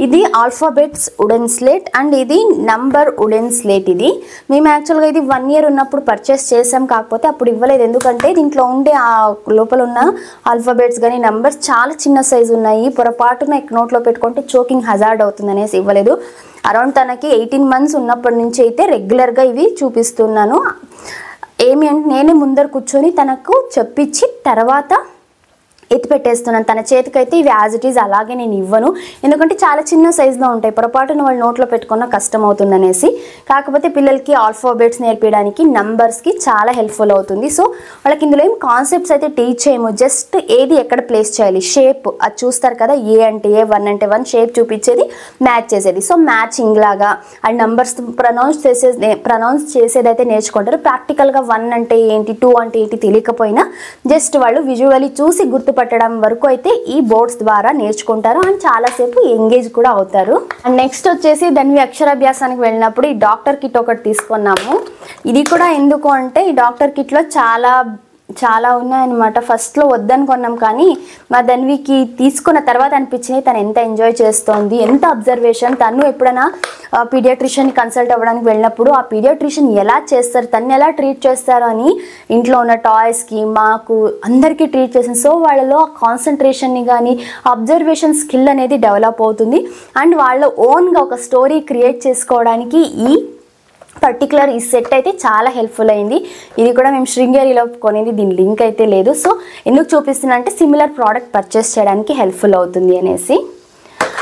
ఇది ఆల్ఫాబెట్స్ వుడెన్ స్లేట్ అండ్ ఇది నంబర్ వుడెన్ స్లేట్. ఇది మేము యాక్చువల్గా ఇది 1 year ఉన్నప్పుడు పర్చేస్ చేసాం, కాకపోతే అప్పుడు ఇవ్వలేదు. ఎందుకంటే దీంట్లో ఉండే ఆ లోపల ఉన్న ఆల్ఫాబెట్స్ కానీ నంబర్స్ చాలా చిన్న సైజు ఉన్నాయి, పొరపాటున నోట్లో పెట్టుకుంటే చోకింగ్ హజార్డ్ అవుతుంది అనేసి ఇవ్వలేదు. అరౌండ్ తనకి 18 months ఉన్నప్పటి నుంచి అయితే రెగ్యులర్గా ఇవి చూపిస్తున్నాను. ఏమి అంటే నేనే ముందర కూర్చొని తనకు చెప్పించి తర్వాత ఎత్తి పెట్టేస్తున్నాను. తన చేతికైతే ఇవి యాజ్ ఇట్ ఈజ్ అలాగే నేను ఇవ్వను, ఎందుకంటే చాలా చిన్న సైజులో ఉంటాయి, పొరపాటున వాళ్ళు నోట్లో పెట్టుకున్న కష్టం అవుతుంది అనేసి. కాకపోతే పిల్లలకి ఆల్ఫాబెట్స్ నేర్పించడానికి నంబర్స్కి చాలా హెల్ప్ఫుల్ అవుతుంది. సో వాళ్ళకి ఇందులో ఏం కాన్సెప్ట్స్ అయితే టీచ్ చేయము, జస్ట్ ఏది ఎక్కడ ప్లేస్ చేయాలి, షేప్ అది చూస్తారు కదా, ఏ అంటే ఏ, 1 అంటే 1 షేప్ చూపించేది, మ్యాచ్ చేసేది. సో మ్యాచింగ్ లాగా అండ్ నంబర్స్ ప్రొనౌన్స్ చేసేది అయితే నేర్చుకుంటారు. ప్రాక్టికల్గా 1 అంటే ఏంటి, 2 అంటే ఏంటి తెలియకపోయినా జస్ట్ వాళ్ళు విజువల్లీ చూసి గుర్తుపట్టడం వరకు అయితే ఈ బోర్డ్స్ ద్వారా నేర్చుకుంటారు అండ్ చాలాసేపు ఎంగేజ్ కూడా అవుతారు. అండ్ నెక్స్ట్ వచ్చేసి ధన్వి అక్షరాభ్యాసానికి వెళ్ళినప్పుడు ఈ డాక్టర్ కిట్ ఒకటి తీసుకున్నాము. ఇది కూడా ఎందుకు అంటే ఈ డాక్టర్ కిట్లో చాలా ఉన్నాయన్నమాట. ఫస్ట్లో వద్దనుకున్నాం, కానీ మా ధన్వికి తీసుకున్న తర్వాత అనిపించింది తను ఎంత ఎంజాయ్ చేస్తోంది, ఎంత అబ్జర్వేషన్. తను ఎప్పుడైనా పీడియాట్రిషియన్ని కన్సల్ట్ అవ్వడానికి వెళ్ళినప్పుడు ఆ పీడియాట్రిషియన్ ఎలా చేస్తారు, తను ఎలా ట్రీట్ చేస్తారు అని ఇంట్లో ఉన్న టాయ్స్కి మాకు అందరికీ ట్రీట్ చేసింది. సో వాళ్ళలో ఆ కాన్సన్ట్రేషన్ని కానీ అబ్జర్వేషన్ స్కిల్ అనేది డెవలప్ అవుతుంది అండ్ వాళ్ళ ఓన్గా ఒక స్టోరీ క్రియేట్ చేసుకోవడానికి ఈ పర్టికులర్ ఈ సెట్ అయితే చాలా హెల్ప్ఫుల్ అయింది. ఇది కూడా మేము శృంగేరిలో కొనేది, దీని లింక్ అయితే లేదు. సో ఎందుకు చూపిస్తున్నా అంటే సిమిలర్ ప్రోడక్ట్ పర్చేస్ చేయడానికి హెల్ప్ఫుల్ అవుతుంది అనేసి.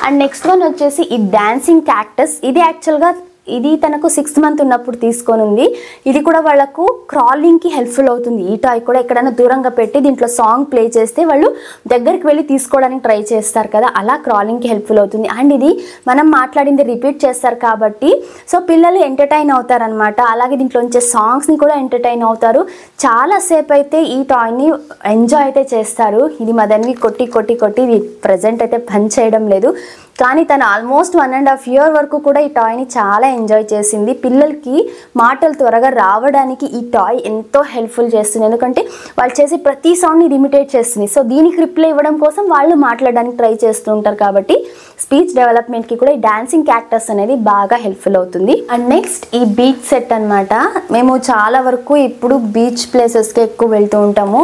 అండ్ నెక్స్ట్ వన్ వచ్చేసి ఈ డాన్సింగ్ క్యాక్టస్. ఇది యాక్చువల్గా ఇది తనకు 6th month ఉన్నప్పుడు తీసుకొని ఉంది. ఇది కూడా వాళ్ళకు క్రాలింగ్కి హెల్ప్ఫుల్ అవుతుంది. ఈ టాయ్ కూడా ఎక్కడైనా దూరంగా పెట్టి దీంట్లో సాంగ్ ప్లే చేస్తే వాళ్ళు దగ్గరికి వెళ్ళి తీసుకోవడానికి ట్రై చేస్తారు కదా, అలా క్రాలింగ్కి హెల్ప్ఫుల్ అవుతుంది. అండ్ ఇది మనం మాట్లాడింది రిపీట్ చేస్తారు కాబట్టి సో పిల్లలు ఎంటర్టైన్ అవుతారనమాట. అలాగే దీంట్లో ఉంచే సాంగ్స్ని కూడా ఎంటర్టైన్ అవుతారు. చాలాసేపు అయితే ఈ టాయ్ని ఎంజాయ్ అయితే చేస్తారు. ఇది మా ధన్వి కొట్టి ఇది ప్రజెంట్ అయితే పని చేయడం లేదు, కానీ తను ఆల్మోస్ట్ 1.5 year వరకు కూడా ఈ టాయ్ని చాలా ఎంజాయ్ చేసింది. పిల్లలకి మాటలు త్వరగా రావడానికి ఈ టాయ్ ఎంతో హెల్ప్ఫుల్ చేస్తుంది, ఎందుకంటే వాళ్ళు చేసే ప్రతి సౌండ్ని ఇమిటేట్ చేస్తుంది. సో దీనికి రిప్లై ఇవ్వడం కోసం వాళ్ళు మాట్లాడడానికి ట్రై చేస్తూ ఉంటారు, కాబట్టి స్పీచ్ డెవలప్మెంట్కి కూడా ఈ డాన్సింగ్ క్యారెక్టర్స్ అనేది బాగా హెల్ప్ఫుల్ అవుతుంది. అండ్ నెక్స్ట్ ఈ బీచ్ సెట్ అనమాట. మేము చాలా వరకు ఇప్పుడు బీచ్ ప్లేసెస్కి ఎక్కువ వెళ్తూ ఉంటాము.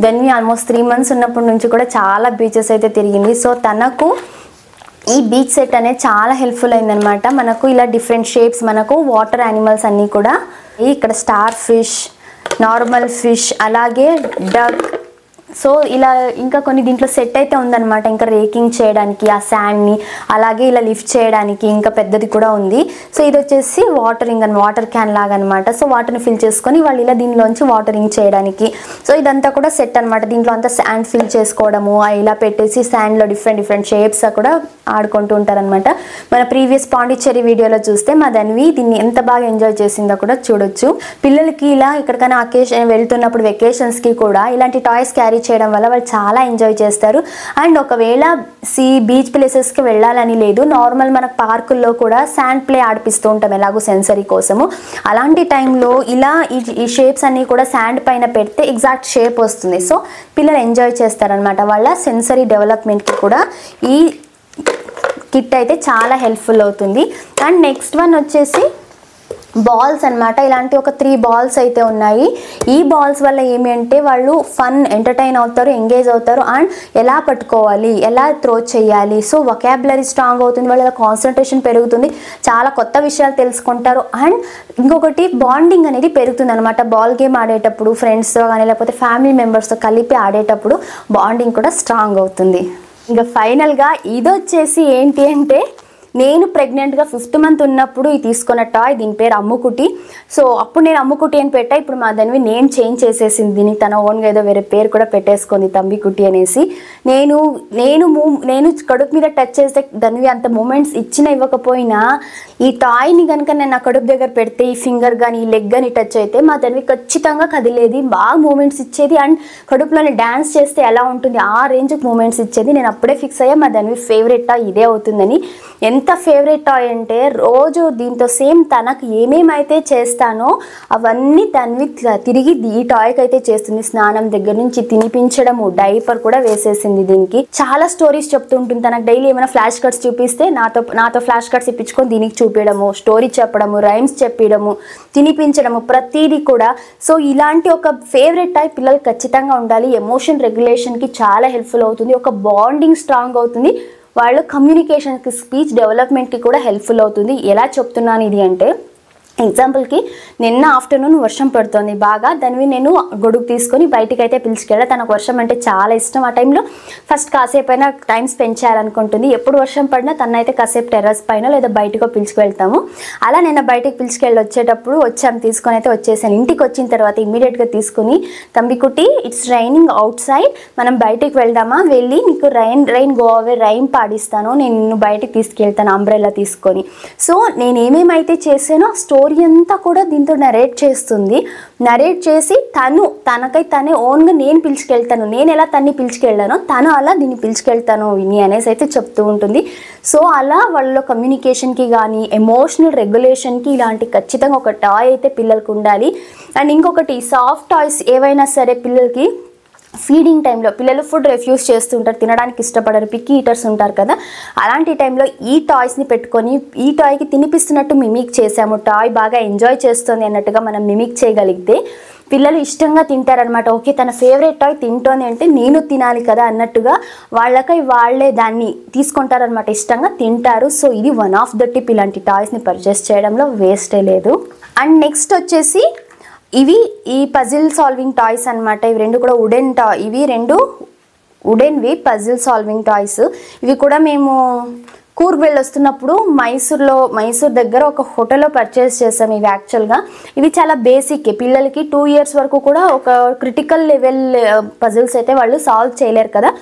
దెన్ ఆల్మోస్ట్ 3 months ఉన్నప్పటి నుంచి కూడా చాలా బీచెస్ అయితే తిరిగింది. సో తనకు ఈ బీచ్ సెట్ అనేది చాలా హెల్ప్ఫుల్ అయిందనమాట. మనకు ఇలా డిఫరెంట్ షేప్స్, మనకు వాటర్ యానిమల్స్ అన్నీ కూడా, ఇక్కడ స్టార్ ఫిష్, నార్మల్ ఫిష్, అలాగే డక్, సో ఇలా ఇంకా కొన్ని దీంట్లో సెట్ అయితే ఉందన్నమాట. ఇంకా రేకింగ్ చేయడానికి ఆ శాండ్ని, అలాగే ఇలా లిఫ్ట్ చేయడానికి ఇంకా పెద్దది కూడా ఉంది. సో ఇది వచ్చేసి వాటర్ క్యాన్ లాగా అనమాట. సో వాటర్ని ఫిల్ చేసుకొని వాళ్ళు ఇలా దీనిలోంచి వాటరింగ్ చేయడానికి, సో ఇదంతా కూడా సెట్ అనమాట. దీంట్లో అంతా శాండ్ ఫిల్ చేసుకోవడము, ఇలా పెట్టేసి శాండ్లో డిఫరెంట్ షేప్స్ కూడా ఆడుకుంటూ ఉంటారనమాట. మన ప్రీవియస్ పాండిచ్చేరి వీడియోలో చూస్తే మా ధన్వి దీన్ని ఎంత బాగా ఎంజాయ్ చేసిందో కూడా చూడొచ్చు. పిల్లలకి ఇలా ఎక్కడికైనా వెళ్తున్నప్పుడు వెకేషన్స్కి కూడా ఇలాంటి టాయ్స్ క్యారీ చేయడం వల్ల వాళ్ళు చాలా ఎంజాయ్ చేస్తారు. అండ్ ఒకవేళ బీచ్ ప్లేసెస్కి వెళ్ళాలని లేదు, నార్మల్ మనకు పార్కుల్లో కూడా శాండ్ ప్లే ఆడిపిస్తూ ఉంటాం ఎలాగో సెన్సరీ కోసము. అలాంటి టైంలో ఇలా ఈ షేప్స్ అన్నీ కూడా శాండ్ పైన పెడితే ఎగ్జాక్ట్ షేప్ వస్తుంది. సో పిల్లలు ఎంజాయ్ చేస్తారనమాట. వాళ్ళ సెన్సరీ డెవలప్మెంట్కి కూడా ఈ కిట్ అయితే చాలా హెల్ప్ఫుల్ అవుతుంది. అండ్ నెక్స్ట్ వన్ వచ్చేసి బాల్స్ అనమాట. ఇలాంటి ఒక 3 balls అయితే ఉన్నాయి. ఈ బాల్స్ వల్ల ఏమి అంటే వాళ్ళు ఎంటర్టైన్ అవుతారు, ఎంగేజ్ అవుతారు, అండ్ ఎలా పట్టుకోవాలి, ఎలా త్రో చేయాలి, సో వొకాబులరీ స్ట్రాంగ్ అవుతుంది, వాళ్ళ కాన్సన్ట్రేషన్ పెరుగుతుంది, చాలా కొత్త విషయాలు తెలుసుకుంటారు. అండ్ ఇంకొకటి బాండింగ్ అనేది పెరుగుతుంది అనమాట. బాల్ గేమ్ ఆడేటప్పుడు ఫ్రెండ్స్తో కానీ లేకపోతే ఫ్యామిలీ మెంబర్స్తో కలిపి ఆడేటప్పుడు బాండింగ్ కూడా స్ట్రాంగ్ అవుతుంది. ఇంకా ఫైనల్గా ఇది వచ్చేసి ఏంటి అంటే, నేను ప్రెగ్నెంట్గా 5th month ఉన్నప్పుడు ఇది తీసుకున్న టాయ్, దీని పేరు అమ్ముకుటి. సో అప్పుడు నేను అమ్ముకుటి అని పెట్టా, ఇప్పుడు మా దానివి నేమ్ చేంజ్ చేసేసింది, దీనికి తన ఓన్గా ఏదో వేరే పేరు కూడా పెట్టేసుకుంది, తంబికుటి అనేసి. నేను కడుపు మీద టచ్ చేస్తే దానివి అంత మూమెంట్స్ ఇవ్వకపోయినా ఈ టాయ్ని కనుక నేను నా కడుపు దగ్గర పెడితే ఈ ఫింగర్ కానీ ఈ లెగ్ కానీ టచ్ అయితే మా దానివి ఖచ్చితంగా కదిలేది, బాగా మూమెంట్స్ ఇచ్చేది. అండ్ కడుపులోని డ్యాన్స్ చేస్తే ఎలా ఉంటుంది ఆ రేంజ్కి మూమెంట్స్ ఇచ్చేది. నేను అప్పుడే ఫిక్స్ అయ్యా మా దానివి ఫేవరెట్ టాయ్ ఇదే అవుతుందని. ఎంత ఫేవరెట్ టాయ్ అంటే రోజు దీంతో సేమ్ తనకు ఏమేమైతే చేస్తానో అవన్నీ తనవి తిరిగి ఈ టాయ్కి అయితే చేస్తుంది. స్నానం దగ్గర నుంచి తినిపించడము, డైపర్ కూడా వేసేసింది దీనికి. చాలా స్టోరీస్ చెప్తూ ఉంటుంది. తనకు డైలీ ఏమైనా ఫ్లాష్ కార్డ్స్ చూపిస్తే నాతో ఫ్లాష్ కార్డ్స్ ఇప్పించుకొని దీనికి చూపించడము, స్టోరీ చెప్పడము, రైమ్స్ చెప్పడము, తినిపించడము, ప్రతిదీ కూడా. సో ఇలాంటి ఒక ఫేవరెట్ టాయ్ పిల్లలు ఖచ్చితంగా ఉండాలి. ఎమోషన్ రెగ్యులేషన్కి చాలా హెల్ప్ఫుల్ అవుతుంది, ఒక బాండింగ్ స్ట్రాంగ్ అవుతుంది, వాళ్ళు కమ్యూనికేషన్కి స్పీచ్ డెవలప్మెంట్కి కూడా హెల్ప్ఫుల్ అవుతుంది. ఎలా చెప్తున్నాను ఇది అంటే, ఎగ్జాంపుల్కి నిన్న ఆఫ్టర్నూన్ వర్షం పడుతుంది బాగా, దానివి నేను గొడుగు తీసుకొని బయటికి అయితే పిలుచుకెళ్ళా. తనకు వర్షం అంటే చాలా ఇష్టం. ఆ టైంలో ఫస్ట్ కాసేపు అయినా టైం స్పెండ్ చేయాలనుకుంటుంది. ఎప్పుడు వర్షం పడినా తనైతే కాసేపు టెర్రస్ పైన లేదా బయటకు పిలుచుకెళ్తాము. అలా నేను బయటకు పిలుచుకెళ్ళి వచ్చేటప్పుడు తీసుకొని అయితే వచ్చేసాను. ఇంటికి వచ్చిన తర్వాత ఇమ్మీడియట్గా తీసుకుని, తంబికుటి ఇట్స్ రైనింగ్ అవుట్ సైడ్, మనం బయటికి వెళ్దామా, వెళ్ళి నీకు రైన్ గో అవే రైమ్ పాడిస్తాను, నేను నిన్ను బయటకు తీసుకెళ్తాను అంబ్రెల్లా తీసుకొని. సో నేను ఏమేమైతే చేసానో స్టోరీ అంతా కూడా దీంతో నరేట్ చేస్తుంది. నరేట్ చేసి తనే ఓన్గా నేను పిలుచుకెళ్తాను, నేను ఎలా తన్ని పిలుచుకెళ్ళానో తను అలా దీన్ని పిలుచుకెళ్తాను విని అనేసి అయితే చెప్తూ ఉంటుంది. సో అలా వాళ్ళ కమ్యూనికేషన్కి కానీ ఎమోషనల్ రెగ్యులేషన్కి ఇలాంటి ఖచ్చితంగా ఒక టాయ్ అయితే పిల్లలకు ఉండాలి. అండ్ ఇంకొకటి, సాఫ్ట్ టాయ్స్ ఏవైనా సరే పిల్లలకి ఫీడింగ్ టైంలో, పిల్లలు ఫుడ్ రిఫ్యూజ్ చేస్తుంటారు, తినడానికి ఇష్టపడరు, పిక్కీ ఈటర్స్ ఉంటారు కదా, అలాంటి టైంలో ఈ టాయ్స్ని పెట్టుకొని ఈ టాయ్కి తినిపిస్తున్నట్టు మిమిక్ చేసాము. టాయ్ బాగా ఎంజాయ్ చేస్తుంది అన్నట్టుగా మనం మిమిక్ చేయగలిగితే పిల్లలు ఇష్టంగా తింటారనమాట. ఓకే తన ఫేవరెట్ టాయ్ తింటోంది అంటే నేను తినాలి కదా అన్నట్టుగా వాళ్ళే దాన్ని తీసుకుంటారనమాట, ఇష్టంగా తింటారు. సో ఇది వన్ ఆఫ్ ద టిప్, ఇలాంటి టాయ్స్ని పర్చేస్ చేయడంలో వేస్టే లేదు. అండ్ నెక్స్ట్ వచ్చేసి ఇవి ఈ పజిల్ సాల్వింగ్ టాయ్స్ అనమాట. ఇవి రెండు కూడా ఇవి రెండు వుడెన్వి పజిల్ సాల్వింగ్ టాయ్స్. ఇవి కూడా మేము కూర్గ్ వెళ్ళి వస్తున్నప్పుడు మైసూర్ దగ్గర ఒక హోటల్లో పర్చేస్ చేసాం. ఇవి యాక్చువల్గా ఇవి చాలా బేసిక్, పిల్లలకి 2 years వరకు కూడా ఒక క్రిటికల్ లెవెల్ పజిల్స్ అయితే వాళ్ళు సాల్వ్ చేయలేరు కదా.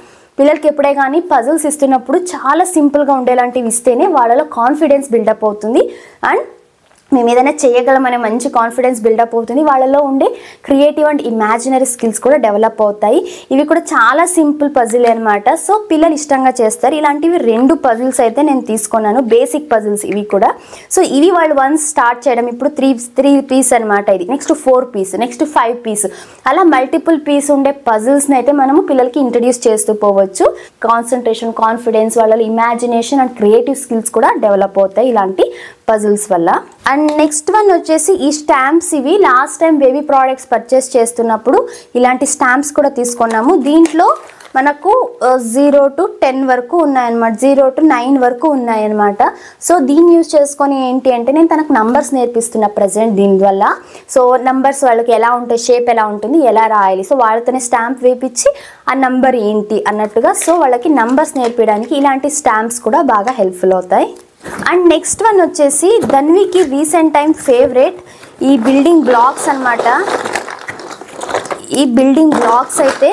పిల్లలకి ఎప్పుడే కానీ పజిల్స్ ఇస్తున్నప్పుడు చాలా సింపుల్గా ఉండేలాంటివి ఇస్తేనే వాళ్ళలో కాన్ఫిడెన్స్ బిల్డప్ అవుతుంది. అండ్ మేము ఏదైనా చేయగలమనే మంచి కాన్ఫిడెన్స్ బిల్డప్ అవుతుంది. వాళ్ళలో ఉండే క్రియేటివ్ అండ్ ఇమాజినరీ స్కిల్స్ కూడా డెవలప్ అవుతాయి. ఇవి కూడా చాలా సింపుల్ పజిల్ అనమాట. సో పిల్లలు ఇష్టంగా చేస్తారు. ఇలాంటివి 2 పజిల్స్ అయితే నేను తీసుకున్నాను, బేసిక్ పజిల్స్ ఇవి కూడా. సో ఇవి వాళ్ళు వన్స్ స్టార్ట్ చేయడం, ఇప్పుడు 3 పీస్ అనమాట ఇది, నెక్స్ట్ 4 పీస్, నెక్స్ట్ 5 పీస్, అలా మల్టిపుల్ పీస్ ఉండే పజిల్స్ని అయితే మనము పిల్లలకి ఇంట్రడ్యూస్ చేస్తూ పోవచ్చు. కాన్సన్ట్రేషన్, కాన్ఫిడెన్స్, వాళ్ళ ఇమాజినేషన్ అండ్ క్రియేటివ్ స్కిల్స్ కూడా డెవలప్ అవుతాయి ఇలాంటి పజిల్స్ వల్ల. అండ్ నెక్స్ట్ వన్ వచ్చేసి ఈ స్టాంప్స్. ఇవి last time baby products purchase చేస్తున్నప్పుడు ఇలాంటి స్టాంప్స్ కూడా తీసుకున్నాము. దీంట్లో మనకు 0 to 10 వరకు ఉన్నాయన్నమాట, 0 to 9 వరకు ఉన్నాయన్నమాట. సో దీన్ని యూజ్ చేసుకొని ఏంటి అంటే నేను తనకు నంబర్స్ నేర్పిస్తున్నా ప్రజెంట్ దీనివల్ల. సో నంబర్స్ వాళ్ళకి ఎలా ఉంటాయి, షేప్ ఎలా ఉంటుంది, ఎలా రాయాలి, సో వాళ్ళతోనే స్టాంప్ వేపించి ఆ నంబర్ ఏంటి అన్నట్టుగా సో వాళ్ళకి నంబర్స్ నేర్పించడానికి ఇలాంటి స్టాంప్స్ కూడా బాగా హెల్ప్ఫుల్ అవుతాయి. అండ్ నెక్స్ట్ వన్ వచ్చేసి ధన్వికి రీసెంట్ టైం ఫేవరెట్ ఈ బిల్డింగ్ బ్లాక్స్ అనమాట. ఈ బిల్డింగ్ బ్లాక్స్ అయితే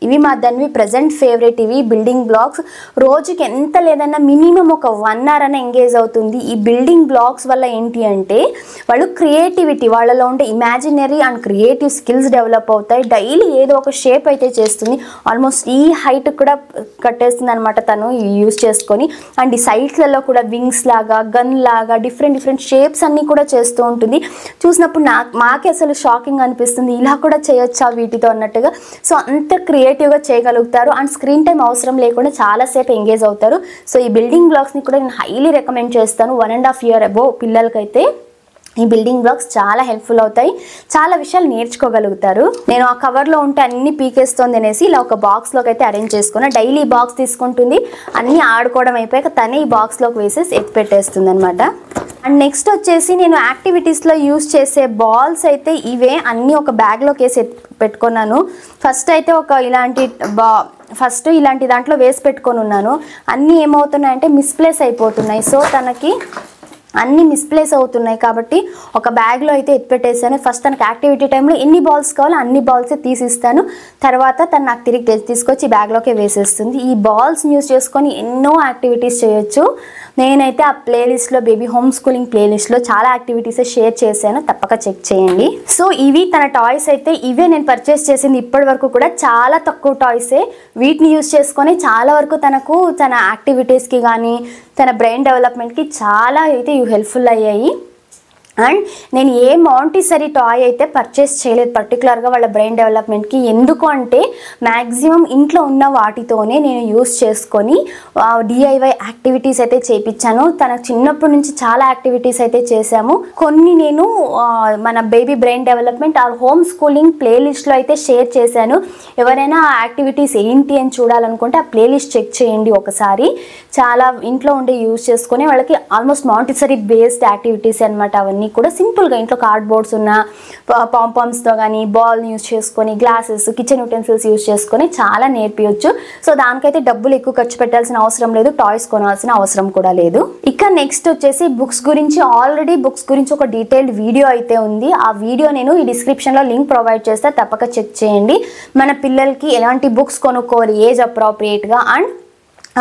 ఇవి మా ధన్వి ప్రజెంట్ ఫేవరెట్. ఇవి బిల్డింగ్ బ్లాక్స్ రోజుకి ఎంత లేదన్నా మినిమం ఒక 1 hour అన్న ఎంగేజ్ అవుతుంది. ఈ బిల్డింగ్ బ్లాక్స్ వల్ల ఏంటి అంటే వాళ్ళు క్రియేటివిటీ, వాళ్ళలో ఉండే imaginary and creative skills develop అవుతాయి. డైలీ ఏదో ఒక షేప్ అయితే చేస్తుంది. ఆల్మోస్ట్ ఈ హైట్ కూడా కట్టేస్తుంది అనమాట తను యూజ్ చేసుకొని. అండ్ ఈ సైట్లలో కూడా వింగ్స్ లాగా, గన్ లాగా డిఫరెంట్ షేప్స్ అన్నీ కూడా చేస్తూ ఉంటుంది. చూసినప్పుడు మాకే అసలు షాకింగ్ అనిపిస్తుంది, ఇలా కూడా చేయొచ్చా వీటితో అన్నట్టుగా. సో అంత క్రియేటివ్గా చేయగలుగుతారు అండ్ స్క్రీన్ టైం అవసరం లేకుండా చాలాసేపు ఎంగేజ్ అవుతారు. సో ఈ బిల్డింగ్ బ్లాక్స్ని కూడా నేను హైలీ రికమెండ్ చేస్తాను. 1.5 year అబోవ్ పిల్లలకైతే ఈ బిల్డింగ్ బ్లాక్స్ చాలా హెల్ప్ఫుల్ అవుతాయి, చాలా విషయాలు నేర్చుకోగలుగుతారు. నేను ఆ కవర్లో ఉంటే అన్ని పీకేస్తుంది అనేసి ఇలా ఒక బాక్స్లోకి అయితే అరేంజ్ చేసుకున్నా. డైలీ బాక్స్ తీసుకుంటుంది, అన్నీ ఆడుకోవడం అయిపోయాక తనే ఈ బాక్స్లోకి వేసేసి ఎత్తి పెట్టేస్తుంది అనమాట. అండ్ నెక్స్ట్ వచ్చేసి నేను యాక్టివిటీస్లో యూజ్ చేసే బాల్స్ అయితే ఇవే అన్నీ ఒక బ్యాగ్లోకి వేసి పెట్టుకున్నాను. ఫస్ట్ అయితే ఫస్ట్ ఇలాంటి దాంట్లో వేసి పెట్టుకొని ఉన్నాను. అన్నీ ఏమవుతున్నాయంటే మిస్ప్లేస్ అయిపోతున్నాయి. సో తనకి అన్నీ మిస్ప్లేస్ అవుతున్నాయి కాబట్టి ఒక బ్యాగ్లో అయితే ఎత్తిపెట్టేసాను. ఫస్ట్ తనకు యాక్టివిటీ టైంలో ఎన్ని బాల్స్ కావాలో అన్ని బాల్సే తీసిస్తాను. తర్వాత తను నాకు తిరిగి తీసుకొచ్చి బ్యాగ్లోకే వేసేస్తుంది. ఈ బాల్స్ని యూజ్ చేసుకొని ఎన్నో యాక్టివిటీస్ చేయొచ్చు. నేనైతే ఆ ప్లేలిస్ట్లో బేబీ హోమ్ స్కూలింగ్ ప్లేలిస్ట్లో చాలా యాక్టివిటీస్ షేర్ చేశాను, తప్పక చెక్ చేయండి. సో ఇవి తన టాయ్స్ అయితే ఇవే నేను పర్చేస్ చేసింది ఇప్పటి వరకు కూడా. చాలా తక్కువ టాయ్సే, వీటిని యూజ్ చేసుకొని చాలా వరకు తనకు తన యాక్టివిటీస్కి కానీ తన బ్రెయిన్ డెవలప్మెంట్కి చాలా అయితే హెల్ప్ఫుల్ అయ్యాయి. అండ్ నేను ఏ మాంటిసరీ టాయ్ అయితే పర్చేస్ చేయలేదు పర్టికులర్గా వాళ్ళ బ్రెయిన్ డెవలప్మెంట్కి. ఎందుకు అంటే మ్యాక్సిమం ఇంట్లో ఉన్న వాటితోనే నేను యూస్ చేసుకొని డిఐవై యాక్టివిటీస్ అయితే చేయించాను. తనకు చిన్నప్పటి నుంచి చాలా యాక్టివిటీస్ అయితే చేశాము. కొన్ని నేను మన బేబీ బ్రెయిన్ డెవలప్మెంట్ ఆ హోమ్ స్కూలింగ్ ప్లేలిస్ట్లో అయితే షేర్ చేశాను. ఎవరైనా ఆ యాక్టివిటీస్ ఏంటి అని చూడాలనుకుంటే ఆ ప్లేలిస్ట్ చెక్ చేయండి ఒకసారి. చాలా ఇంట్లో ఉండే యూజ్ చేసుకొని వాళ్ళకి ఆల్మోస్ట్ మాంటిసరీ బేస్డ్ యాక్టివిటీస్ అనమాట. అవన్నీ కూడా సింపుల్గా ఇంట్లో కార్డ్బోర్డ్స్ ఉన్న పాంపామ్స్తో కానీ బాల్ని యూజ్ చేసుకొని గ్లాసెస్, కిచెన్ యూటెన్సిల్స్ యూజ్ చేసుకొని చాలా నేర్పించవచ్చు. సో దానికైతే డబ్బులు ఎక్కువ ఖర్చు పెట్టాల్సిన అవసరం లేదు, టాయ్స్ కొనాల్సిన అవసరం కూడా లేదు. ఇక నెక్స్ట్ వచ్చేసి బుక్స్ గురించి. ఆల్రెడీ బుక్స్ గురించి ఒక డీటెయిల్డ్ వీడియో అయితే ఉంది. ఆ వీడియో నేను ఈ డిస్క్రిప్షన్లో లింక్ ప్రొవైడ్ చేస్తే తప్పక చెక్ చేయండి. మన పిల్లలకి ఎలాంటి బుక్స్ కొనుక్కోవాలి ఏజ్ అప్రోప్రియేట్గా, అండ్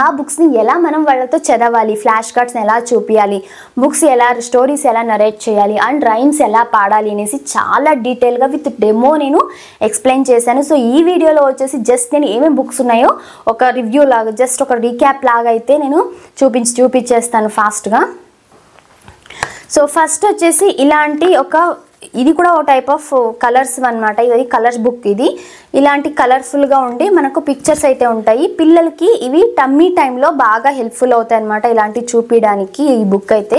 ఆ బుక్స్ని ఎలా మనం వాళ్ళతో చదవాలి, ఫ్లాష్ కార్డ్స్ని ఎలా చూపించాలి, బుక్స్ ఎలా స్టోరీస్ ఎలా నరేట్ చేయాలి అండ్ రైమ్స్ ఎలా పాడాలి అనేసి చాలా డీటెయిల్గా విత్ డెమో నేను ఎక్స్ప్లెయిన్ చేశాను. సో ఈ వీడియోలో వచ్చేసి జస్ట్ నేను ఏమేమి బుక్స్ ఉన్నాయో ఒక రివ్యూ లాగా, జస్ట్ ఒక రీక్యాప్ లాగా అయితే నేను చూపించేస్తాను ఫాస్ట్గా. సో ఫస్ట్ వచ్చేసి ఇలాంటి ఇది కూడా ఒక టైప్ ఆఫ్ కలర్స్ అనమాట. ఇది కలర్స్ బుక్. ఇది ఇలాంటి కలర్ఫుల్గా ఉండి మనకు పిక్చర్స్ అయితే ఉంటాయి. పిల్లలకి ఇవి టమ్మీ టైంలో బాగా హెల్ప్ఫుల్ అవుతాయి అనమాట ఇలాంటివి చూపించడానికి ఈ బుక్ అయితే.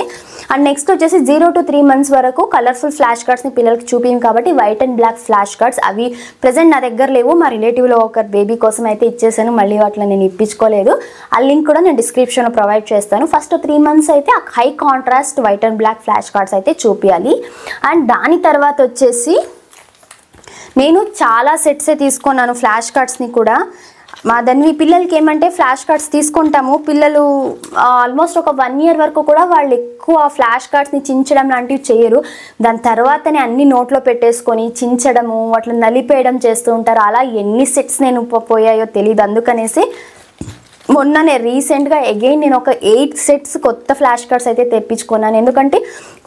అండ్ నెక్స్ట్ వచ్చేసి 0 to 3 months వరకు కలర్ఫుల్ ఫ్లాష్ కార్డ్స్ని పిల్లలకి చూపించాం కాబట్టి white and black flash cards అవి ప్రజెంట్ నా దగ్గర లేవు. మా రిలేటివ్లో ఒక బేబీ కోసం అయితే ఇచ్చేసాను, మళ్ళీ వాటిలో నేను ఇప్పించుకోలేదు. ఆ లింక్ కూడా నేను డిస్క్రిప్షన్లో ప్రొవైడ్ చేస్తాను. ఫస్ట్ 3 months అయితే ఆ high contrast white and black flash cards అయితే చూపించాలి. అండ్ దాని తర్వాత వచ్చేసి నేను చాలా సెట్సే తీసుకున్నాను ఫ్లాష్ కార్డ్స్ని కూడా. మా ధన్వి పిల్లలకి ఏమంటే ఫ్లాష్ కార్డ్స్ తీసుకుంటాము, పిల్లలు ఆల్మోస్ట్ ఒక 1 year వరకు కూడా వాళ్ళు ఎక్కువ ఫ్లాష్ కార్డ్స్ని చించడం లాంటివి చేయరు. దాని తర్వాతనే అన్ని నోట్లో పెట్టేసుకొని చించడము వాటిని నలిపేయడం చేస్తూ ఉంటారు. అలా ఎన్ని సెట్స్ నేను పోయాయో తెలియదు. అందుకనేసి మొన్ననే రీసెంట్గా అగైన్ నేను ఒక 8 sets కొత్త ఫ్లాష్ కార్డ్స్ అయితే తెప్పించుకున్నాను. ఎందుకంటే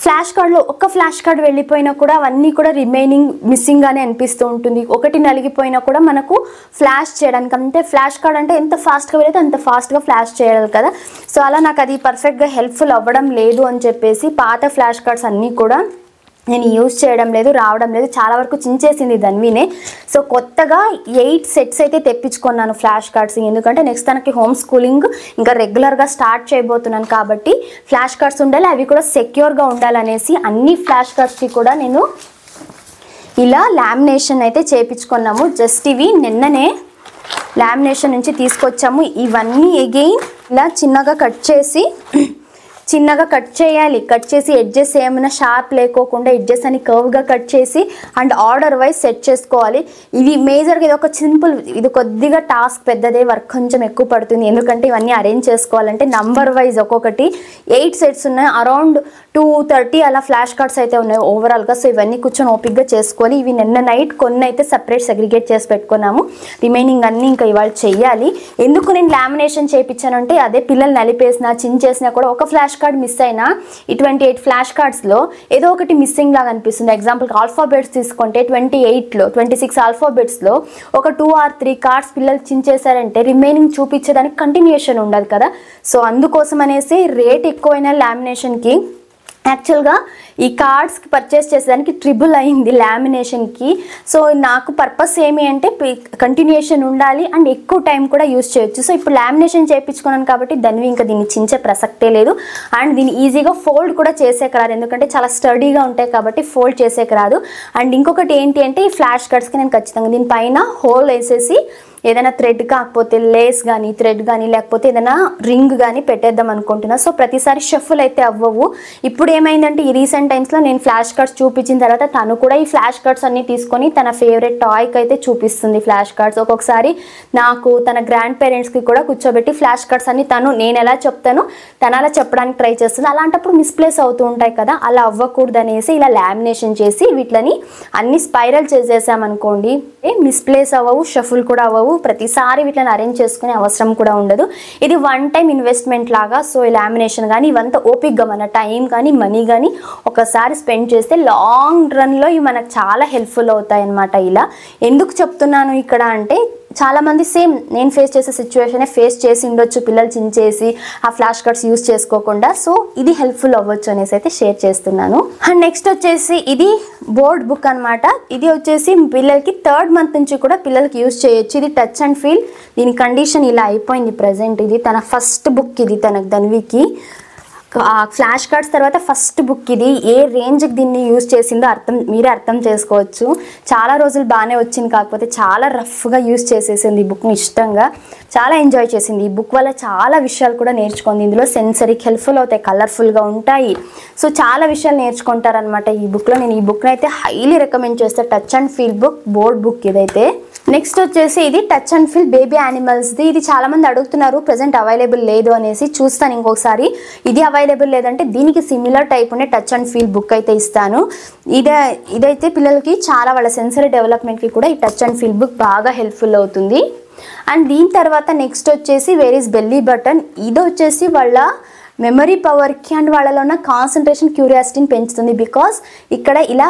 ఫ్లాష్ కార్డ్లో ఒక్క ఫ్లాష్ కార్డ్ వెళ్ళిపోయినా కూడా అవన్నీ కూడా రిమైనింగ్ మిస్సింగ్గానే అనిపిస్తూ ఉంటుంది. ఒకటి నలిగిపోయినా కూడా మనకు ఫ్లాష్ చేయడానికి, అంటే ఫ్లాష్ కార్డ్ అంటే ఎంత ఫాస్ట్గా వెళ్ళితే అంత ఫాస్ట్గా ఫ్లాష్ చేయాలి కదా. సో అలా నాకు అది పర్ఫెక్ట్గా హెల్ప్ఫుల్ అవ్వడం లేదు అని చెప్పేసి పాత ఫ్లాష్ కార్డ్స్ అన్నీ కూడా నేను యూజ్ చేయడం లేదు, రావడం లేదు, చాలా వరకు చించేసింది ధన్వినే. సో కొత్తగా 8 సెట్స్ అయితే తెప్పించుకున్నాను ఫ్లాష్ కార్డ్స్. ఎందుకంటే నెక్స్ట్ తనకి హోమ్ స్కూలింగ్ ఇంకా రెగ్యులర్గా స్టార్ట్ చేయబోతున్నాను కాబట్టి ఫ్లాష్ కార్డ్స్ ఉండాలి, అవి కూడా సెక్యూర్గా ఉండాలనేసి అన్ని ఫ్లాష్ కార్డ్స్కి కూడా నేను ఇలా లామినేషన్ అయితే చేయించుకున్నాము. జస్ట్ ఇవి నిన్ననే లామినేషన్ నుంచి తీసుకొచ్చాము. ఇవన్నీ అగైన్ ఇలా చిన్నగా కట్ చేయాలి. కట్ చేసి ఎడ్జెస్ ఏమైనా షార్ప్ లేకోకుండా ఎడ్జెస్ అని కర్వ్గా కట్ చేసి అండ్ ఆర్డర్ వైజ్ సెట్ చేసుకోవాలి. ఇది మేజర్గా ఇది ఒక సింపుల్, ఇది కొద్దిగా టాస్క్ పెద్దదే, వర్క్ కొంచెం ఎక్కువ పడుతుంది. ఎందుకంటే ఇవన్నీ అరేంజ్ చేసుకోవాలంటే నంబర్ వైజ్ ఒక్కొక్కటి 8 సెట్స్ ఉన్నాయి, అరౌండ్ 230 అలా ఫ్లాష్ కార్డ్స్ అయితే ఉన్నాయి ఓవరాల్గా. సో ఇవన్నీ కూర్చొని ఓపిక్గా చేసుకోవాలి. ఇవి నిన్న నైట్ కొన్ని అయితే సపరేట్ సెగ్రిగేట్ చేసి పెట్టుకున్నాము, రిమైనింగ్ అన్నీ ఇంకా ఇవాళ చెయ్యాలి. ఎందుకు నేను లామినేషన్ చేయించానంటే అదే పిల్లలు నలిపేసినా చించేసినా కూడా ఒక ఫ్లాష్ కార్డ్ మిస్ అయినా ఈ 28 ఫ్లాష్ కార్డ్స్లో ఏదో ఒకటి మిస్సింగ్ లాగా అనిపిస్తుంది. ఎగ్జాంపుల్ ఆల్ఫాబెట్స్ తీసుకుంటే 28లో 26 ఆల్ఫాబెట్స్లో ఒక 2 or 3 కార్డ్స్ పిల్లలు చించేశారంటే రిమైనింగ్ చూపించేదానికి కంటిన్యూషన్ ఉండదు కదా. సో అందుకోసం అనేసి రేట్ ఎక్కువైన లామినేషన్కి యాక్చువల్గా ఈ కార్డ్స్కి పర్చేస్ చేసేదానికి ట్రిబుల్ అయింది లామినేషన్కి. సో నాకు పర్పస్ ఏమి అంటే కంటిన్యూషన్ ఉండాలి అండ్ ఎక్కువ టైం కూడా యూజ్ చేయొచ్చు. సో ఇప్పుడు లామినేషన్ చేయించుకున్నాను కాబట్టి దాన్ని ఇంకా దీన్ని చించే ప్రసక్తే లేదు. అండ్ దీన్ని ఈజీగా ఫోల్డ్ కూడా చేసేకి రాదు, ఎందుకంటే చాలా స్టడీగా ఉంటాయి కాబట్టి ఫోల్డ్ చేసేకి రాదు. అండ్ ఇంకొకటి ఏంటి అంటే ఈ ఫ్లాష్ కార్డ్స్కి నేను ఖచ్చితంగా దీనిపైన హోల్ వేసేసి ఏదైనా థ్రెడ్ కాకపోతే లేస్ కానీ థ్రెడ్ కానీ లేకపోతే ఏదైనా రింగ్ కానీ పెట్టేద్దాం అనుకుంటున్నా. సో ప్రతిసారి షఫుల్ అయితే అవ్వవు. ఇప్పుడు ఏమైందంటే ఈ రీసెంట్ టైమ్స్లో నేను ఫ్లాష్ కార్డ్స్ చూపించిన తర్వాత తను కూడా ఈ ఫ్లాష్ కార్డ్స్ అన్నీ తీసుకొని తన ఫేవరెట్ టాయ్కి అయితే చూపిస్తుంది ఫ్లాష్ కార్డ్స్. ఒక్కొక్కసారి నాకు తన గ్రాండ్ పేరెంట్స్కి కూడా కూర్చోబెట్టి ఫ్లాష్ కార్డ్స్ అన్ని నేను ఎలా చెప్తానో తను అలా చెప్పడానికి ట్రై చేస్తుంది. అలాంటప్పుడు మిస్ప్లేస్ అవుతూ ఉంటాయి కదా, అలా అవ్వకూడదు అనేసి ఇలా లామినేషన్ చేసి వీటిని అన్ని స్పైరల్ చేసేసామనుకోండి, మిస్ప్లేస్ అవ్వవు, షఫుల్ కూడా అవ్వవు, ప్రతిసారి వీటిని అరేంజ్ చేసుకునే అవసరం కూడా ఉండదు. ఇది 1 టైం ఇన్వెస్ట్మెంట్ లాగా. సో ఈ లామినేషన్ కానీ ఇవంతా ఓపిక్గా మన టైం కానీ మనీ కానీ ఒకసారి స్పెండ్ చేస్తే లాంగ్ రన్లో ఇవి మనకు చాలా హెల్ప్ఫుల్ అవుతాయి అన్నమాట. ఇలా ఎందుకు చెప్తున్నాను ఇక్కడ అంటే చాలామంది సేమ్ నేను ఫేస్ చేసే సిచ్యువేషనే ఫేస్ చేసి ఉండొచ్చు, పిల్లలు చించేసి ఆ ఫ్లాష్ కార్డ్స్ యూజ్ చేసుకోకుండా. సో ఇది హెల్ప్ఫుల్ అవ్వచ్చు అనేసి అయితే షేర్ చేస్తున్నాను. అండ్ నెక్స్ట్ వచ్చేసి ఇది బోర్డ్ బుక్ అనమాట. ఇది వచ్చేసి పిల్లలకి 3rd మంత్ నుంచి కూడా పిల్లలకి యూజ్ చేయొచ్చు. ఇది టచ్ అండ్ ఫీల్. దీని కండిషన్ ఇలా అయిపోయింది ప్రజెంట్. ఇది తన ఫస్ట్ బుక్, ఇది తనకు ధన్వికి ఫ్లాష్ కార్డ్స్ తర్వాత ఫస్ట్ బుక్. ఇది ఏ రేంజ్కి దీన్ని యూజ్ చేసిందో మీరే అర్థం చేసుకోవచ్చు. చాలా రోజులు బాగానే వచ్చింది, కాకపోతే చాలా రఫ్గా యూజ్ చేసేసింది ఈ బుక్ని. ఇష్టంగా చాలా ఎంజాయ్ చేసింది. ఈ బుక్ వల్ల చాలా విషయాలు కూడా నేర్చుకుంది. ఇందులో సెన్సరీకి హెల్ప్ఫుల్ అవుతాయి, కలర్ఫుల్గా ఉంటాయి. సో చాలా విషయాలు నేర్చుకుంటారనమాట ఈ బుక్లో. నేను ఈ బుక్ని అయితే హైలీ రికమెండ్ చేస్తాను. Touch and feel book, board book ఇదైతే. నెక్స్ట్ వచ్చేసి ఇది టచ్ అండ్ ఫీల్ బేబీ యానిమల్స్ది. ఇది చాలామంది అడుగుతున్నారు ప్రజెంట్ అవైలబుల్ లేదు అనేసి. చూస్తాను ఇంకొకసారి. ఇది అవైలబుల్ లేదంటే దీనికి సిమిలర్ టైప్ ఉండే టచ్ అండ్ ఫీల్ బుక్ అయితే ఇస్తాను. ఇదైతే పిల్లలకి చాలా వాళ్ళ సెన్సరీ డెవలప్మెంట్కి కూడా ఈ టచ్ అండ్ ఫీల్ బుక్ బాగా హెల్ప్ఫుల్ అవుతుంది. అండ్ దీని తర్వాత నెక్స్ట్ వచ్చేసి వేర్ ఈస్ బెల్లీ బటన్. ఇది వచ్చేసి వాళ్ళ మెమరీ పవర్కి అండ్ వాళ్ళలో ఉన్న కాన్సన్ట్రేషన్ క్యూరియాసిటీని పెంచుతుంది. బికాస్ ఇక్కడ ఇలా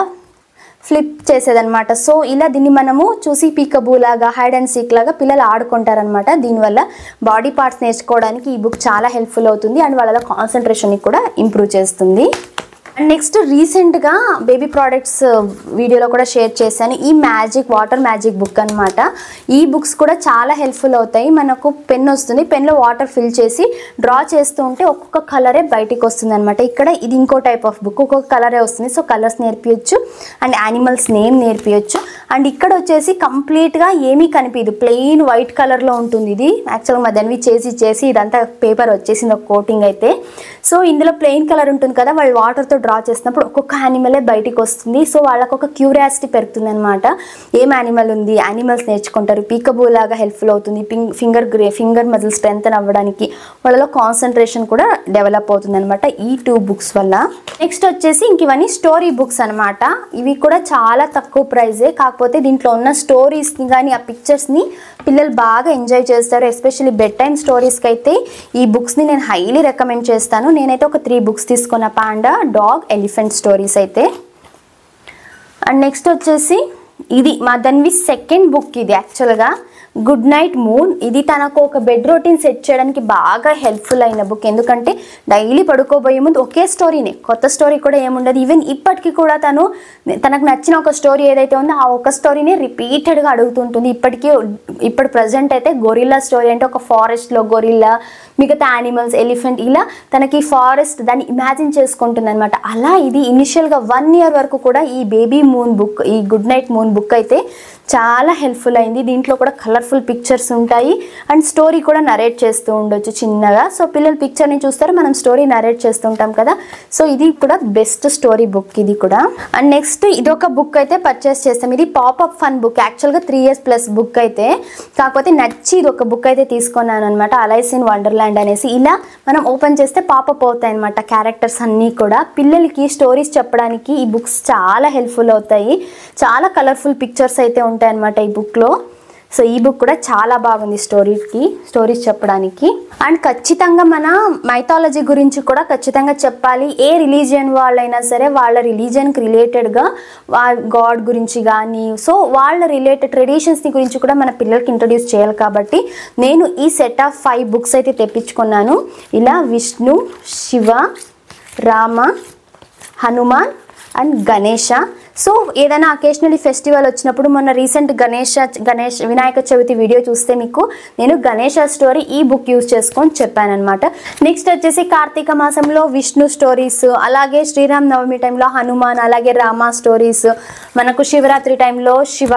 ఫ్లిప్ చేసేదనమాట. సో ఇలా దీన్ని మనము చూసి పీకబూ లాగా హైడ్ అండ్ సీక్ లాగా పిల్లలు ఆడుకుంటారనమాట. దీనివల్ల బాడీ పార్ట్స్ నేర్చుకోవడానికి ఈ బుక్ చాలా హెల్ప్ఫుల్ అవుతుంది అండ్ వాళ్ళ కాన్సన్ట్రేషన్ని కూడా ఇంప్రూవ్ చేస్తుంది. అండ్ నెక్స్ట్ రీసెంట్గా బేబీ ప్రోడక్ట్స్ వీడియోలో కూడా షేర్ చేశాను. ఈ వాటర్ మ్యాజిక్ బుక్ అనమాట. ఈ బుక్స్ కూడా చాలా హెల్ప్ఫుల్ అవుతాయి. మనకు పెన్ వస్తుంది, పెన్లో వాటర్ ఫిల్ చేసి డ్రా చేస్తూ ఉంటే ఒక్కొక్క కలరే బయటికి వస్తుంది అనమాట. ఇక్కడ ఇది ఇంకో టైప్ ఆఫ్ బుక్, ఒక్కొక్క కలరే వస్తుంది. సో కలర్స్ నేర్పించచ్చు అండ్ యానిమల్స్ నేమ్ నేర్పించచ్చు. అండ్ ఇక్కడ వచ్చేసి కంప్లీట్గా ఏమీ కనిపించదు, ప్లెయిన్ వైట్ కలర్లో ఉంటుంది. ఇది యాక్చువల్గా మా దాన్ని చేసి ఇదంతా పేపర్ వచ్చేసింది ఒక కోటింగ్ అయితే. సో ఇందులో ప్లెయిన్ కలర్ ఉంటుంది కదా, వాళ్ళు వాటర్తో డ్రా చేసినప్పుడు ఒక్కొక్క యానిమలే బయటికి వస్తుంది. సో వాళ్ళకు ఒక క్యూరియాసిటీ పెరుగుతుంది అనమాట. ఏం యానిమల్ ఉంది, యానిమల్స్ నేర్చుకుంటారు. పీకబూ లాగా హెల్ప్ఫుల్ అవుతుంది. ఫింగర్ మజిల్ స్ట్రెంగ్తన్ అవ్వడానికి, వాళ్ళలో కాన్సన్ట్రేషన్ కూడా డెవలప్ అవుతుంది అనమాట ఈ 2 బుక్స్ వల్ల. నెక్స్ట్ వచ్చేసి ఇంక ఇవన్నీ స్టోరీ బుక్స్ అనమాట. ఇవి కూడా చాలా తక్కువ ప్రైజే, కాకపోతే దీంట్లో ఉన్న స్టోరీస్ని కానీ ఆ పిక్చర్స్ని పిల్లలు బాగా ఎంజాయ్ చేస్తారు. ఎస్పెషల్లీ బెడ్ టైమ్ స్టోరీస్కి అయితే ఈ బుక్స్ని నేను హైలీ రికమెండ్ చేస్తాను. నేనైతే ఒక 3 బుక్స్ తీసుకున్న. Panda, dog dog elephant stories అయితే. అండ్ నెక్స్ట్ వచ్చేసి ఇది మా ధన్వి సెకండ్ బుక్. ఇది యాక్చువల్గా గుడ్ నైట్ మూన్. ఇది తనకు ఒక బెడ్ రొటీన్ సెట్ చేయడానికి బాగా హెల్ప్ఫుల్ అయిన బుక్. ఎందుకంటే డైలీ పడుకోబోయే ముందు ఒకే స్టోరీనే, కొత్త స్టోరీ కూడా ఏముండదు. ఈవెన్ ఇప్పటికీ కూడా తనకు నచ్చిన ఒక స్టోరీ ఏదైతే ఉందో ఆ ఒక స్టోరీని రిపీటెడ్గా అడుగుతుంటుంది. ఇప్పుడు ప్రజెంట్ అయితే గొరిల్లా స్టోరీ, అంటే ఒక ఫారెస్ట్లో గొరిల్లా, మిగతా యానిమల్స్, ఎలిఫెంట్, ఇలా తనకి ఫారెస్ట్ దాన్ని ఇమాజిన్ చేసుకుంటుంది అనమాట. అలా ఇది ఇనిషియల్గా 1 year వరకు కూడా ఈ బేబీ మూన్ బుక్, ఈ గుడ్ నైట్ మూన్ బుక్ అయితే చాలా హెల్ప్ఫుల్ అయింది. దీంట్లో కూడా కలర్ఫుల్ పిక్చర్స్ ఉంటాయి అండ్ స్టోరీ కూడా నరేట్ చేస్తూ ఉండొచ్చు చిన్నగా. సో పిల్లలు పిక్చర్ని చూస్తారు, మనం స్టోరీ నరేట్ చేస్తుంటాం కదా. సో ఇది కూడా బెస్ట్ స్టోరీ బుక్ ఇది కూడా. అండ్ నెక్స్ట్ ఇదొక బుక్ అయితే పర్చేస్ చేస్తాం. ఇది పాపప్ ఫన్ బుక్. యాక్చువల్గా 3 years+ బుక్ అయితే, కాకపోతే నచ్చి ఇది ఒక బుక్ అయితే తీసుకున్నాను అనమాట. అలైస్ ఇన్ వండర్లాండ్ అనేసి. ఇలా మనం ఓపెన్ చేస్తే పాపప్ అవుతాయి అనమాట క్యారెక్టర్స్ అన్నీ కూడా. పిల్లలకి స్టోరీస్ చెప్పడానికి ఈ బుక్స్ చాలా హెల్ప్ఫుల్ అవుతాయి. చాలా కలర్ఫుల్ పిక్చర్స్ అయితే ఉంటాయి అనమాట ఈ బుక్లో. సో ఈ బుక్ కూడా చాలా బాగుంది స్టోరీస్ చెప్పడానికి. అండ్ ఖచ్చితంగా మన మైథాలజీ గురించి కూడా ఖచ్చితంగా చెప్పాలి. ఏ రిలీజియన్ వాళ్ళైనా సరే వాళ్ళ రిలీజియన్కి రిలేటెడ్గా గాడ్ గురించి కానీ, సో వాళ్ళ రిలేటెడ్ ట్రెడిషన్స్ని గురించి కూడా మన పిల్లలకి ఇంట్రడ్యూస్ చేయాలి. కాబట్టి నేను ఈ సెట్ ఆఫ్ 5 బుక్స్ అయితే తెప్పించుకున్నాను. ఇలా విష్ణు, శివ, రామ, హనుమాన్ అండ్ గణేష. సో ఏదైనా అకేషనలీ ఫెస్టివల్ వచ్చినప్పుడు, మొన్న రీసెంట్ గణేష్ వినాయక చవితి వీడియో చూస్తే మీకు నేను గణేష స్టోరీ ఈ బుక్ యూజ్ చేసుకొని చెప్పానమాట. నెక్స్ట్ వచ్చేసి కార్తీక మాసంలో విష్ణు స్టోరీస్, అలాగే శ్రీరామ్ నవమి టైంలో హనుమాన్, అలాగే రామ స్టోరీస్, మనకు శివరాత్రి టైంలో శివ.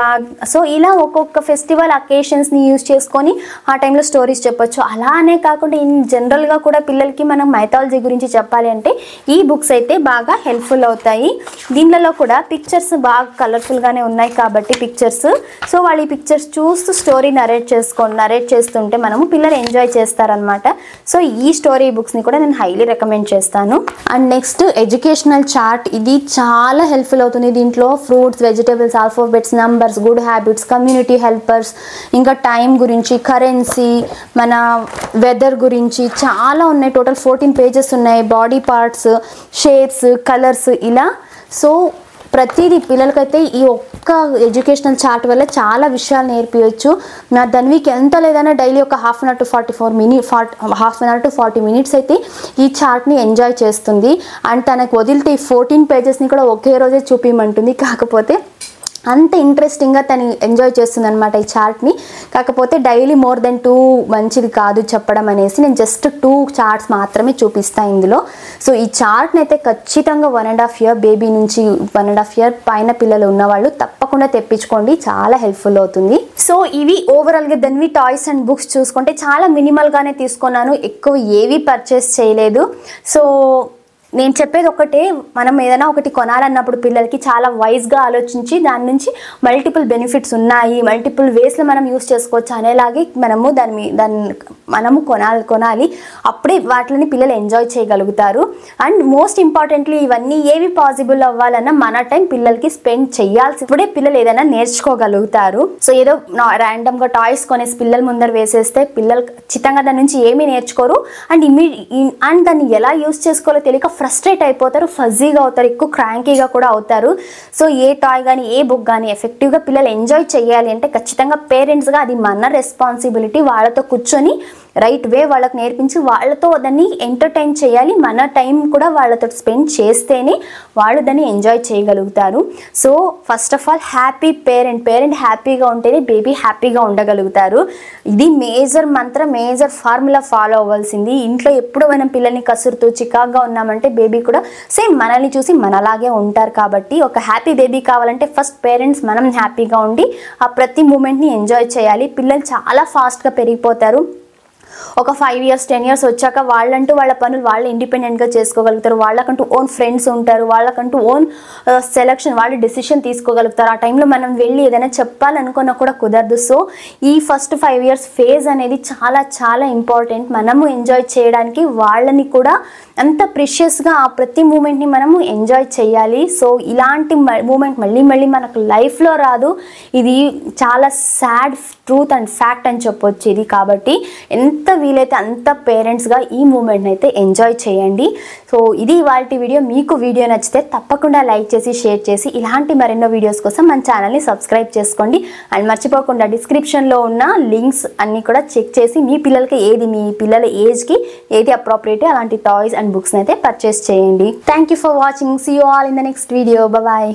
సో ఇలా ఒక్కొక్క ఫెస్టివల్ అకేషన్స్ని యూజ్ చేసుకొని ఆ టైంలో స్టోరీస్ చెప్పొచ్చు. అలానే కాకుండా ఇన్ జనరల్గా కూడా పిల్లలకి మనం మైథాలజీ గురించి చెప్పాలి అంటే ఈ బుక్స్ అయితే బాగా హెల్ప్ఫుల్ అవుతాయి. దీనిలో కూడా పిక్చర్స్ బాగా కలర్ఫుల్గానే ఉన్నాయి కాబట్టి పిక్చర్స్, సో వాళ్ళు ఈ పిక్చర్స్ చూస్తూ స్టోరీ నరేట్ చేస్తుంటే మనము పిల్లలు ఎంజాయ్ చేస్తారనమాట. సో ఈ స్టోరీ బుక్స్ని కూడా నేను హైలీ రికమెండ్ చేస్తాను. And next educational chart. ఇది చాలా హెల్ప్ఫుల్ అవుతుంది. దీంట్లో fruits, vegetables, alphabets, numbers, good habits, community helpers, ఇంకా టైం గురించి, కరెన్సీ, మన వెదర్ గురించి చాలా ఉన్నాయి. టోటల్ 14 pages ఉన్నాయి. బాడీ పార్ట్స్, షేప్స్, కలర్స్, ఇలా. సో ప్రతిదీ పిల్లలకైతే ఈ ఒక్క ఎడ్యుకేషనల్ చార్ట్ వల్ల చాలా విషయాలు నేర్పించవచ్చు. నా ధన్వికి ఎంత లేదన్నా డైలీ ఒక half an hour to 40 minutes అయితే ఈ చార్ట్ని ఎంజాయ్ చేస్తుంది. అండ్ తనకు వదిలితే ఈ 14 pagesని కూడా ఒకే రోజే చూపించమంటుంది. కాకపోతే అంత ఇంట్రెస్టింగ్గా తను ఎంజాయ్ చేస్తుంది అనమాట ఈ చార్ట్ని. కాకపోతే డైలీ more than 2 మంచిది కాదు చెప్పడం అనేసి నేను జస్ట్ 2 charts మాత్రమే చూపిస్తాను ఇందులో. సో ఈ చార్ట్ని అయితే ఖచ్చితంగా 1.5 year బేబీ నుంచి 1.5 year పైన పిల్లలు ఉన్నవాళ్ళు తప్పకుండా తెప్పించుకోండి, చాలా హెల్ప్ఫుల్ అవుతుంది. సో ఇవి ఓవరాల్గా ధన్వి టాయ్స్ అండ్ బుక్స్ చూసుకుంటే చాలా మినిమల్గానే తీసుకున్నాను, ఎక్కువ ఏవి పర్చేస్ చేయలేదు. సో నేను చెప్పేది ఒకటే, మనం ఏదైనా ఒకటి కొనాలన్నప్పుడు పిల్లలకి చాలా వైజ్గా ఆలోచించి దాని నుంచి మల్టిపుల్ బెనిఫిట్స్ ఉన్నాయి, మల్టిపుల్ వేస్లో మనం యూస్ చేసుకోవచ్చు అనేలాగే మనము కొనాలి. అప్పుడే వాటిని పిల్లలు ఎంజాయ్ చేయగలుగుతారు. అండ్ మోస్ట్ ఇంపార్టెంట్లీ ఇవన్నీ ఏవి పాసిబుల్ అవ్వాలన్నా మన టైం పిల్లలకి స్పెండ్ చేయాల్సి, ఇప్పుడే పిల్లలు ఏదైనా నేర్చుకోగలుగుతారు. సో ఏదో ర్యాండమ్గా టాయ్స్ కొనేసి పిల్లల ముందర వేసేస్తే పిల్లలు ఖచ్చితంగా దాని నుంచి ఏమీ నేర్చుకోరు. అండ్ దాన్ని ఎలా యూస్ చేసుకోవాలో తెలియక ఫ్రస్ట్రేట్ అయిపోతారు, ఫజీగా అవుతారు, ఎక్కువ క్రాంకీగా కూడా అవుతారు. సో ఏ టాయ్ కానీ ఏ బుక్ కానీ ఎఫెక్టివ్గా పిల్లలు ఎంజాయ్ చేయాలి అంటే ఖచ్చితంగా పేరెంట్స్గా అది మన రెస్పాన్సిబిలిటీ. వాళ్ళతో కూర్చొని రైట్ వే వాళ్ళకి నేర్పించి వాళ్ళతో దాన్ని ఎంటర్టైన్ చేయాలి. మన టైం కూడా వాళ్ళతో స్పెండ్ చేస్తేనే వాళ్ళు దాన్ని ఎంజాయ్ చేయగలుగుతారు. So first of all happy parent హ్యాపీగా ఉంటేనే బేబీ హ్యాపీగా ఉండగలుగుతారు. ఇది మేజర్ ఫార్ములా ఫాలో అవ్వాల్సింది. ఇంట్లో ఎప్పుడు మనం పిల్లల్ని కసురుతూ చికాగ్గా ఉన్నామంటే బేబీ కూడా సేమ్ మనల్ని చూసి మనలాగే ఉంటారు. కాబట్టి ఒక హ్యాపీ బేబీ కావాలంటే ఫస్ట్ పేరెంట్స్ మనం హ్యాపీగా ఉండి ఆ ప్రతి మూమెంట్ని ఎంజాయ్ చేయాలి. పిల్లలు చాలా ఫాస్ట్గా పెరిగిపోతారు. ఒక 5 years 10 years వచ్చాక వాళ్ళంటూ వాళ్ళ పనులు వాళ్ళు ఇండిపెండెంట్గా చేసుకోగలుగుతారు. వాళ్ళకంటూ ఓన్ ఫ్రెండ్స్ ఉంటారు, వాళ్ళకంటూ ఓన్ సెలక్షన్, వాళ్ళు డెసిషన్ తీసుకోగలుగుతారు. ఆ టైంలో మనం వెళ్ళి ఏదైనా చెప్పాలనుకున్నా కూడా కుదరదు. సో ఈ ఫస్ట్ 5 years ఫేజ్ అనేది చాలా చాలా ఇంపార్టెంట్. మనము ఎంజాయ్ చేయడానికి వాళ్ళని కూడా అంత ప్రిషియస్గా ఆ ప్రతి మూమెంట్ని మనము ఎంజాయ్ చేయాలి. సో ఇలాంటి మూమెంట్ మళ్ళీ మనకు లైఫ్లో రాదు. ఇది చాలా సాడ్ ట్రూత్ అండ్ ఫ్యాక్ట్ అని చెప్పొచ్చు ఇది. కాబట్టి ఎంత వీలైతే అంత పేరెంట్స్గా ఈ మూమెంట్ని అయితే ఎంజాయ్ చేయండి. సో ఇది ఇవాళ వీడియో. మీకు వీడియో నచ్చితే తప్పకుండా లైక్ చేసి షేర్ చేసి ఇలాంటి మరెన్నో వీడియోస్ కోసం మన ఛానల్ని సబ్స్క్రైబ్ చేసుకోండి. అండ్ మర్చిపోకుండా డిస్క్రిప్షన్లో ఉన్న లింక్స్ అన్నీ కూడా చెక్ చేసి మీ పిల్లలకి మీ పిల్లల ఏజ్కి ఏది అప్రోప్రియేట్ అలాంటి టాయ్స్ అండ్ బుక్స్ని అయితే పర్చేస్ చేయండి. Thank you for watching. See you all in the next video. Bye.